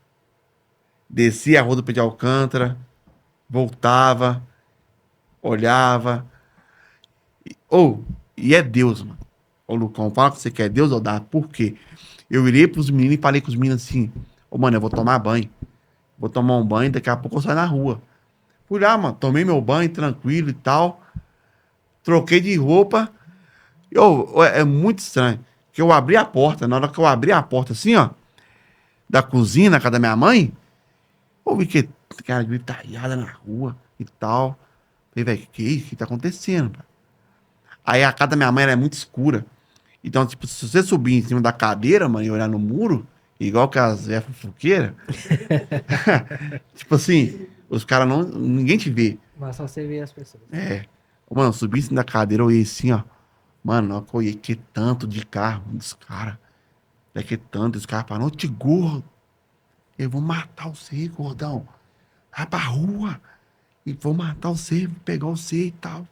descia a rodovia de Alcântara, voltava, olhava. E é Deus, mano. Ô, Lucão, fala que você quer Deus ou dá. Por quê? Eu virei pros meninos e falei com os meninos assim, ô, mano, eu vou tomar banho. Vou tomar um banho, daqui a pouco eu saio na rua. Fui lá, mano, tomei meu banho tranquilo e tal. Troquei de roupa. É muito estranho. Que eu abri a porta, na hora que eu abri a porta assim, ó, da cozinha, na casa da minha mãe, eu vi que cara gritalhada na rua e tal. Falei, velho, que isso? O que tá acontecendo, pai? Aí a casa da minha mãe era muito escura. Então, tipo, se você subir em cima da cadeira, mano, e olhar no muro, igual que as velhas fofoqueiras, tipo assim, os caras não. Ninguém te vê. Mas só você vê as pessoas. É. Mano, eu subi em cima da cadeira, eu olhei assim, ó. Mano, eu olhei que tanto de carro dos caras. É que tanto, os caras falaram, ô, te gordo. Eu vou matar você, gordão. Vai pra rua. E vou matar você, vou pegar você e tal.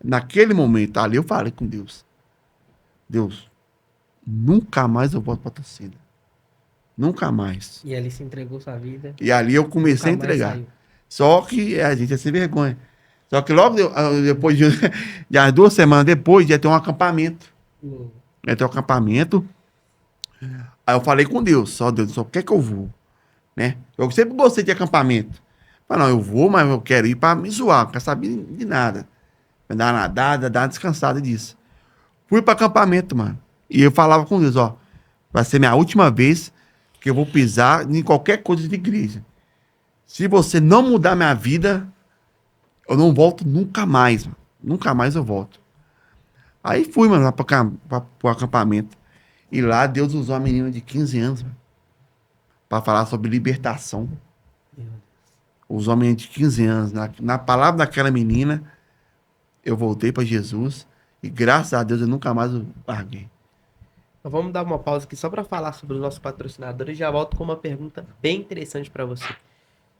Naquele momento ali, eu falei com Deus. Deus, nunca mais eu volto pra torcida. Nunca mais. E ali se entregou sua vida. E ali eu comecei a entregar. Só que a gente ia sem vergonha. Só que logo depois de as 2 semanas depois, ia ter um acampamento. Ia ter um acampamento. Aí eu falei com Deus, só Deus, só quer que eu vou, né? Eu sempre gostei de acampamento. Falei, não, eu vou, mas eu quero ir pra me zoar, não quero saber de nada. Dar uma nadada, dar uma descansada disso. Fui pra acampamento, mano. E eu falava com Deus, ó, vai ser minha última vez que eu vou pisar em qualquer coisa de igreja. Se você não mudar minha vida, eu não volto nunca mais, mano. Nunca mais eu volto. Aí fui, mano, lá pro acampamento. E lá Deus usou uma menina de 15 anos para falar sobre libertação. Usou uma menina de 15 anos. Na palavra daquela menina, eu voltei para Jesus e graças a Deus eu nunca mais o larguei. Então vamos dar uma pausa aqui só para falar sobre os nossos patrocinadores e já volto com uma pergunta bem interessante para você.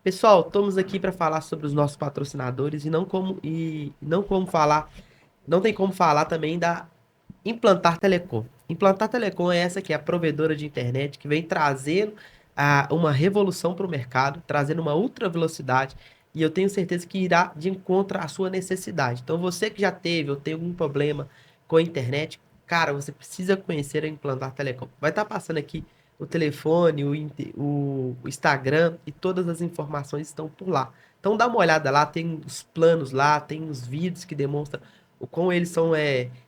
Pessoal, estamos aqui para falar sobre os nossos patrocinadores não tem como falar também da Implantar Telecom. Implantar Telecom é essa que é a provedora de internet que vem trazendo uma revolução para o mercado, trazendo uma ultra velocidade e eu tenho certeza que irá de encontro à sua necessidade. Então você que já teve ou tem algum problema com a internet, cara, você precisa conhecer a Implantar Telecom. Vai estar passando aqui o telefone, o Instagram e todas as informações estão por lá. Então dá uma olhada lá, tem os planos lá, tem os vídeos que demonstram o quão eles são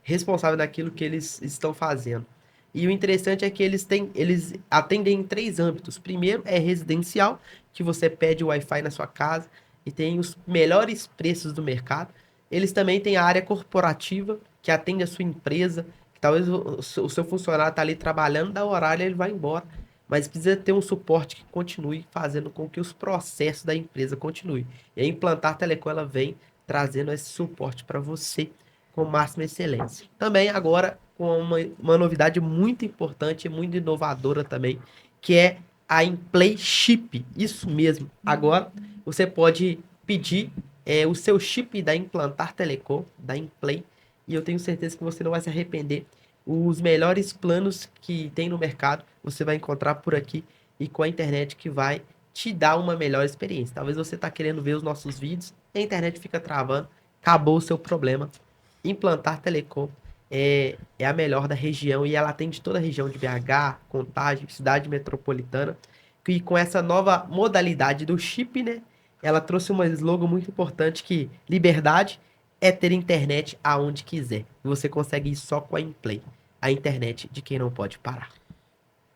responsáveis naquilo que eles estão fazendo. E o interessante é que eles atendem em 3 âmbitos. Primeiro é residencial, que você pede o Wi-Fi na sua casa e tem os melhores preços do mercado. Eles também têm a área corporativa, que atende a sua empresa, que talvez o seu funcionário está ali trabalhando, dá horário e ele vai embora. Mas precisa ter um suporte que continue fazendo com que os processos da empresa continuem. E a Implantar Telecom ela vem trazendo esse suporte para você com máxima excelência. Também agora com uma novidade muito importante e muito inovadora também, que é a Implay Chip. Isso mesmo. Agora você pode pedir o seu chip da Implantar Telecom, da Implay, e eu tenho certeza que você não vai se arrepender. Os melhores planos que tem no mercado você vai encontrar por aqui e com a internet que vai te dar uma melhor experiência. Talvez você está querendo ver os nossos vídeos, a internet fica travando, acabou o seu problema. Implantar Telecom é a melhor da região e ela atende toda a região de BH, Contagem, cidade metropolitana. E com essa nova modalidade do chip, né? Ela trouxe um slogan muito importante que liberdade é ter internet aonde quiser. E você consegue isso só com a Implay, a internet de quem não pode parar.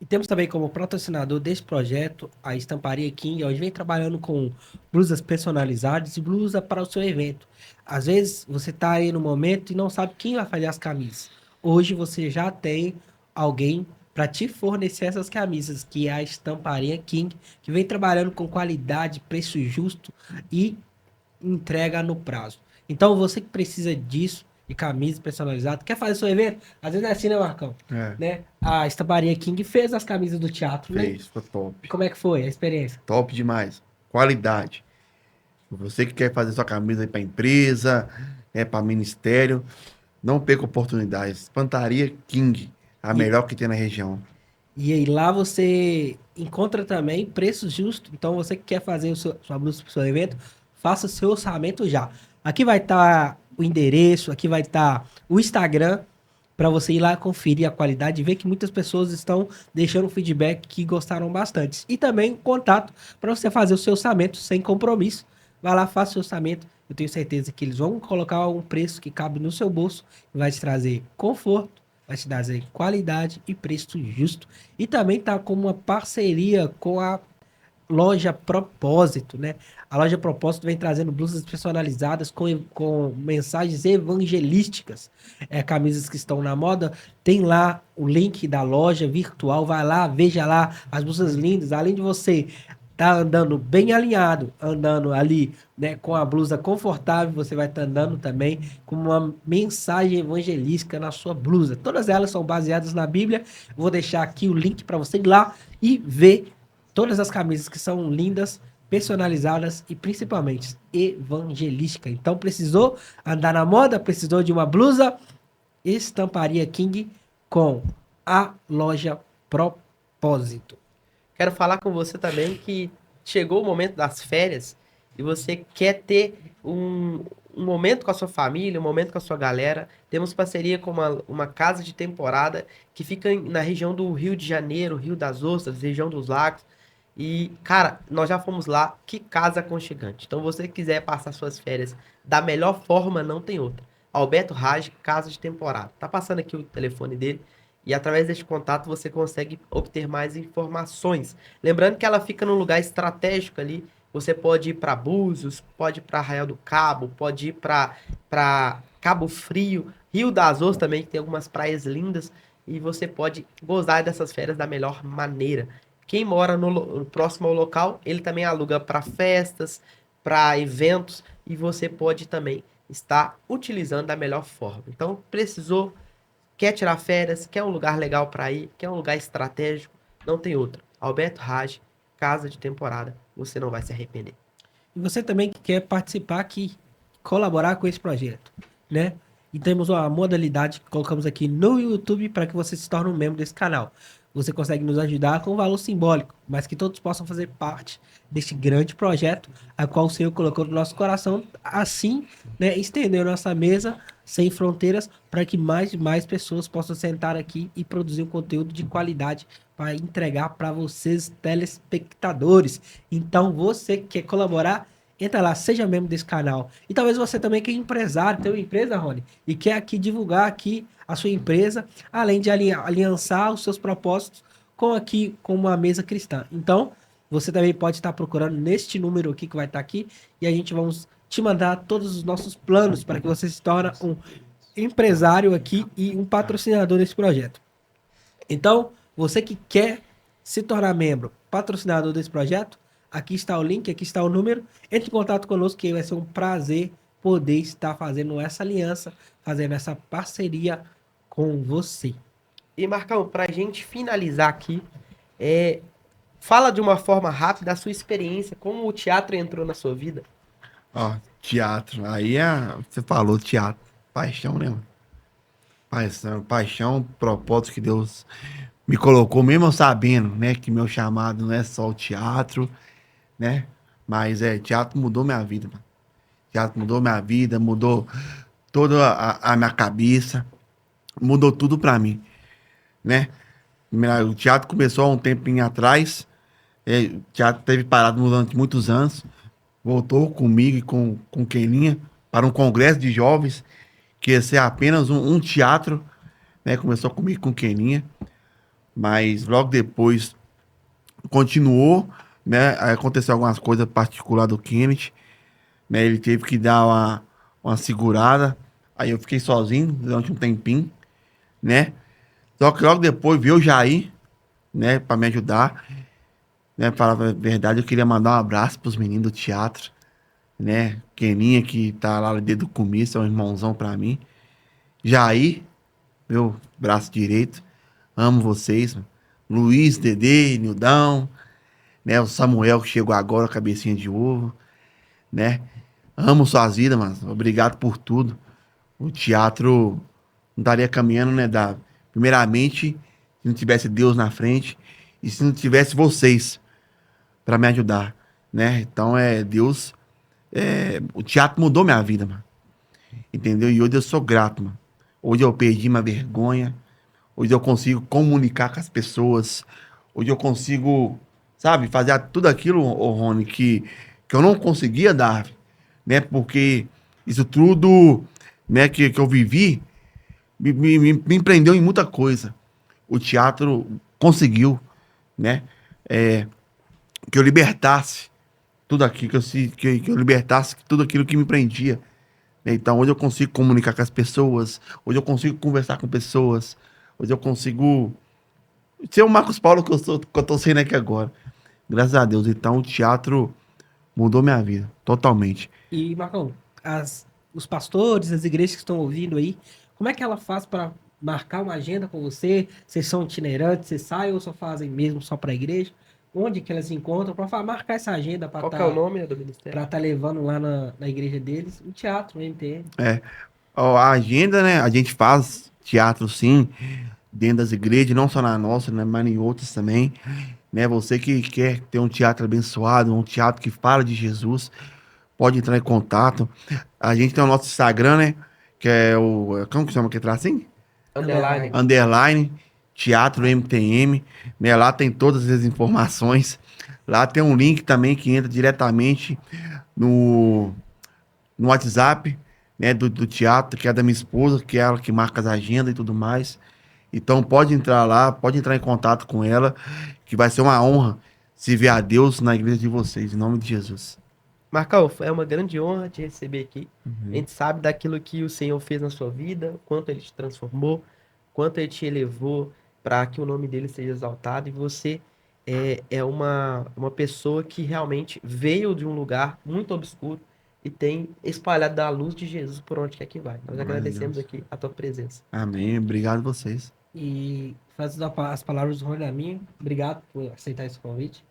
E temos também como patrocinador desse projeto a Estamparia King, onde vem trabalhando com blusas personalizadas e blusa para o seu evento. Às vezes você está aí no momento e não sabe quem vai fazer as camisas. Hoje você já tem alguém para te fornecer essas camisas, que é a Estamparia King, que vem trabalhando com qualidade, preço justo e entrega no prazo. Então você que precisa disso, de camisa personalizada, quer fazer seu evento? Às vezes é assim, né, Marcão? Né? A Estamparia King fez as camisas do teatro, né? Fez, ficou top. Como é que foi a experiência? Top demais. Qualidade. Você que quer fazer sua camisa para empresa, para ministério, não perca oportunidades. Estamparia King, a melhor que tem na região. E aí lá você encontra também preços justos. Então você que quer fazer sua blusa para o seu evento, faça o seu orçamento já. Aqui vai estar o endereço, aqui vai estar o Instagram, para você ir lá conferir a qualidade e ver que muitas pessoas estão deixando feedback que gostaram bastante. E também contato para você fazer o seu orçamento sem compromisso. Vai lá, faça o seu orçamento. Eu tenho certeza que eles vão colocar um preço que cabe no seu bolso e vai te trazer conforto, vai te trazer qualidade e preço justo. E também tá com uma parceria com a Loja Propósito, né? A Loja Propósito vem trazendo blusas personalizadas com mensagens evangelísticas. Camisas que estão na moda. Tem lá o link da loja virtual. Vai lá, veja lá as blusas lindas. Além de você tá andando bem alinhado, andando ali, né, com a blusa confortável, você vai estar andando também com uma mensagem evangelística na sua blusa. Todas elas são baseadas na Bíblia. Vou deixar aqui o link para você ir lá e ver todas as camisas que são lindas, personalizadas e principalmente evangelística. Então precisou andar na moda, precisou de uma blusa, Estamparia King com a Loja Propósito. Quero falar com você também que chegou o momento das férias e você quer ter um momento com a sua família, um momento com a sua galera. Temos parceria com uma casa de temporada que fica na região do Rio de Janeiro, Rio das Ostras, região dos Lagos. E, cara, nós já fomos lá, que casa aconchegante. Então, você quiser passar suas férias da melhor forma, não tem outra. Alberto Raj, casa de temporada. Tá passando aqui o telefone dele. E através deste contato você consegue obter mais informações. Lembrando que ela fica num lugar estratégico ali. Você pode ir para Búzios, pode ir para Arraial do Cabo, pode ir para Cabo Frio, Rio das Ostras também, que tem algumas praias lindas. e você pode gozar dessas férias da melhor maneira. Quem mora próximo ao local, ele também aluga para festas, para eventos, e você pode também estar utilizando da melhor forma. Então, precisou, quer tirar férias, quer um lugar legal para ir, quer um lugar estratégico, não tem outra. Alberto Raj, casa de temporada, você não vai se arrepender. E você também que quer participar aqui, colaborar com esse projeto, né? E temos uma modalidade que colocamos aqui no YouTube para que você se torne um membro desse canal. Você consegue nos ajudar com um valor simbólico, mas que todos possam fazer parte deste grande projeto, a qual o Senhor colocou no nosso coração, assim, né, estender nossa mesa sem fronteiras para que mais e mais pessoas possam sentar aqui e produzir um conteúdo de qualidade para entregar para vocês, telespectadores. Então, você que quer colaborar, entra lá, seja membro desse canal. E talvez você também que é empresário, tem uma empresa, Rony, e quer aqui divulgar aqui a sua empresa, além de aliançar os seus propósitos com uma mesa cristã. Então, você também pode estar procurando neste número aqui que vai estar aqui, e a gente vamos te mandar todos os nossos planos para que você se torne um empresário aqui e um patrocinador desse projeto. Então, você que quer se tornar membro, patrocinador desse projeto, aqui está o link, aqui está o número. Entre em contato conosco que vai ser um prazer poder estar fazendo essa aliança, fazendo essa parceria com você. E Marcão, para a gente finalizar aqui, fala de uma forma rápida a sua experiência, como o teatro entrou na sua vida. Ó, teatro. Aí você falou teatro. Paixão, né, mano? Paixão, propósito que Deus me colocou, mesmo eu sabendo, né, que meu chamado não é só o teatro, né? Mas teatro mudou minha vida, mano. Teatro mudou minha vida, mudou toda a minha cabeça, mudou tudo pra mim, né? O teatro começou há um tempinho atrás, o teatro teve parado durante muitos anos, voltou comigo e com Keninha para um congresso de jovens, que ia ser apenas um teatro, né? Começou comigo com Keninha, mas logo depois continuou, né? Aí aconteceu algumas coisas particulares do Kenneth, né? Ele teve que dar uma segurada, aí eu fiquei sozinho durante um tempinho, né? Só que logo depois veio o Jair, né? Para me ajudar, né? Para falar a verdade, eu queria mandar um abraço pros meninos do teatro, né? Keninha, que tá lá desde o começo, é um irmãozão pra mim. Jair, meu braço direito, amo vocês, mano. Luiz, Dedê, Nildão, né? O Samuel que chegou agora, cabecinha de ovo, né? Amo suas vidas, mano. Obrigado por tudo. O teatro não estaria caminhando, né, Davi? Primeiramente, se não tivesse Deus na frente e se não tivesse vocês para me ajudar, né? Então Deus, o teatro mudou minha vida, mano. Entendeu? E hoje eu sou grato, mano. Hoje eu perdi minha vergonha. Hoje eu consigo comunicar com as pessoas. Hoje eu consigo, sabe, fazer tudo aquilo, ô Rony, que eu não conseguia dar, né? Porque isso tudo, né, que eu vivi me empreendeu em muita coisa. O teatro conseguiu, né? Que eu libertasse tudo aquilo, que eu libertasse tudo aquilo que me prendia. Então, hoje eu consigo comunicar com as pessoas, hoje eu consigo conversar com pessoas, hoje eu consigo ser o Marcos Paulo que eu tô sendo aqui agora. Graças a Deus. Então, o teatro mudou minha vida, totalmente. E, Marcão, os pastores, as igrejas que estão ouvindo aí, como é que ela faz para marcar uma agenda com você? Vocês são itinerantes, vocês saem ou só fazem mesmo só para a igreja? Onde que elas se encontram para marcar essa agenda para Qual que é o nome do ministério? para estar levando lá na igreja deles? O teatro, o MTN. A agenda, né? A gente faz teatro, sim, dentro das igrejas, não só na nossa, né, mas em outras também. Né? Você que quer ter um teatro abençoado, um teatro que fala de Jesus, pode entrar em contato. A gente tem o nosso Instagram, né? Que é como que chama que traz assim? Underline Teatro MTM, né? Lá tem todas as informações. Lá tem um link também que entra diretamente no WhatsApp, né? Do teatro, que é da minha esposa, que é ela que marca as agendas e tudo mais. Então pode entrar lá, pode entrar em contato com ela, que vai ser uma honra servir a Deus na igreja de vocês, em nome de Jesus. Marcão, é uma grande honra te receber aqui. A gente sabe daquilo que o Senhor fez na sua vida, o quanto Ele te transformou, quanto ele te elevou para que o nome dele seja exaltado, e você é uma pessoa que realmente veio de um lugar muito obscuro e tem espalhado a luz de Jesus por onde quer que vai. Nós Glória a agradecemos Deus. aqui a tua presença. Amém. Obrigado a vocês. E fazendo as palavras do Rony a mim, obrigado por aceitar esse convite.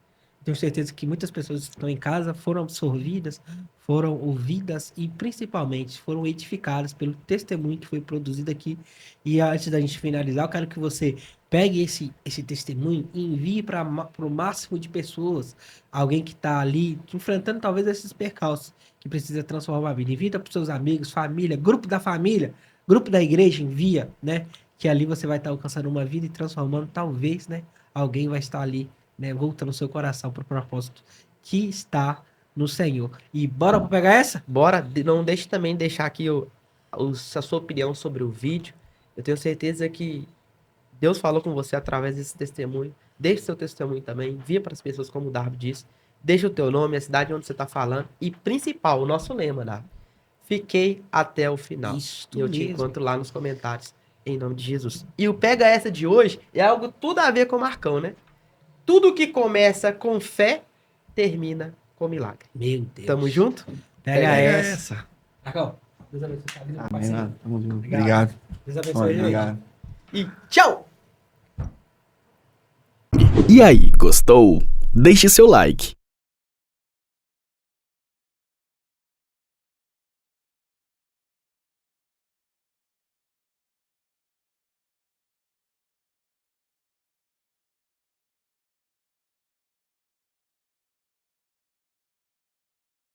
Tenho certeza que muitas pessoas que estão em casa foram absorvidas, foram ouvidas e principalmente foram edificadas pelo testemunho que foi produzido aqui. E antes da gente finalizar, eu quero que você pegue esse testemunho e envie para o máximo de pessoas, alguém que está ali enfrentando talvez esses percalços, que precisa transformar a vida. Envia para os seus amigos, família, grupo da igreja, envia, né? Que ali você vai estar alcançando uma vida e transformando, talvez, né? Alguém vai estar ali, né? Voltando o seu coração para o propósito que está no Senhor. E bora para pegar essa? Bora, não deixe também de deixar aqui a sua opinião sobre o vídeo. Eu tenho certeza que Deus falou com você através desse testemunho. Deixe seu testemunho também, envia para as pessoas, como o Darby disse. Deixa o teu nome, a cidade onde você está falando. E principal, o nosso lema, Darby. Fiquei até o final. Isto E eu te mesmo. encontro lá nos comentários, em nome de Jesus. E o Pega Essa de hoje é algo tudo a ver com o Marcão, né? Tudo que começa com fé, termina com milagre. Meu Deus. Tamo junto? Pega Pega essa. Marcão, Deus abençoe sua vida, meu Amém, parceiro. mano. Tamo junto. Obrigado. Obrigado. Deus abençoe ele. Obrigado. E tchau! E aí, gostou? Deixe seu like,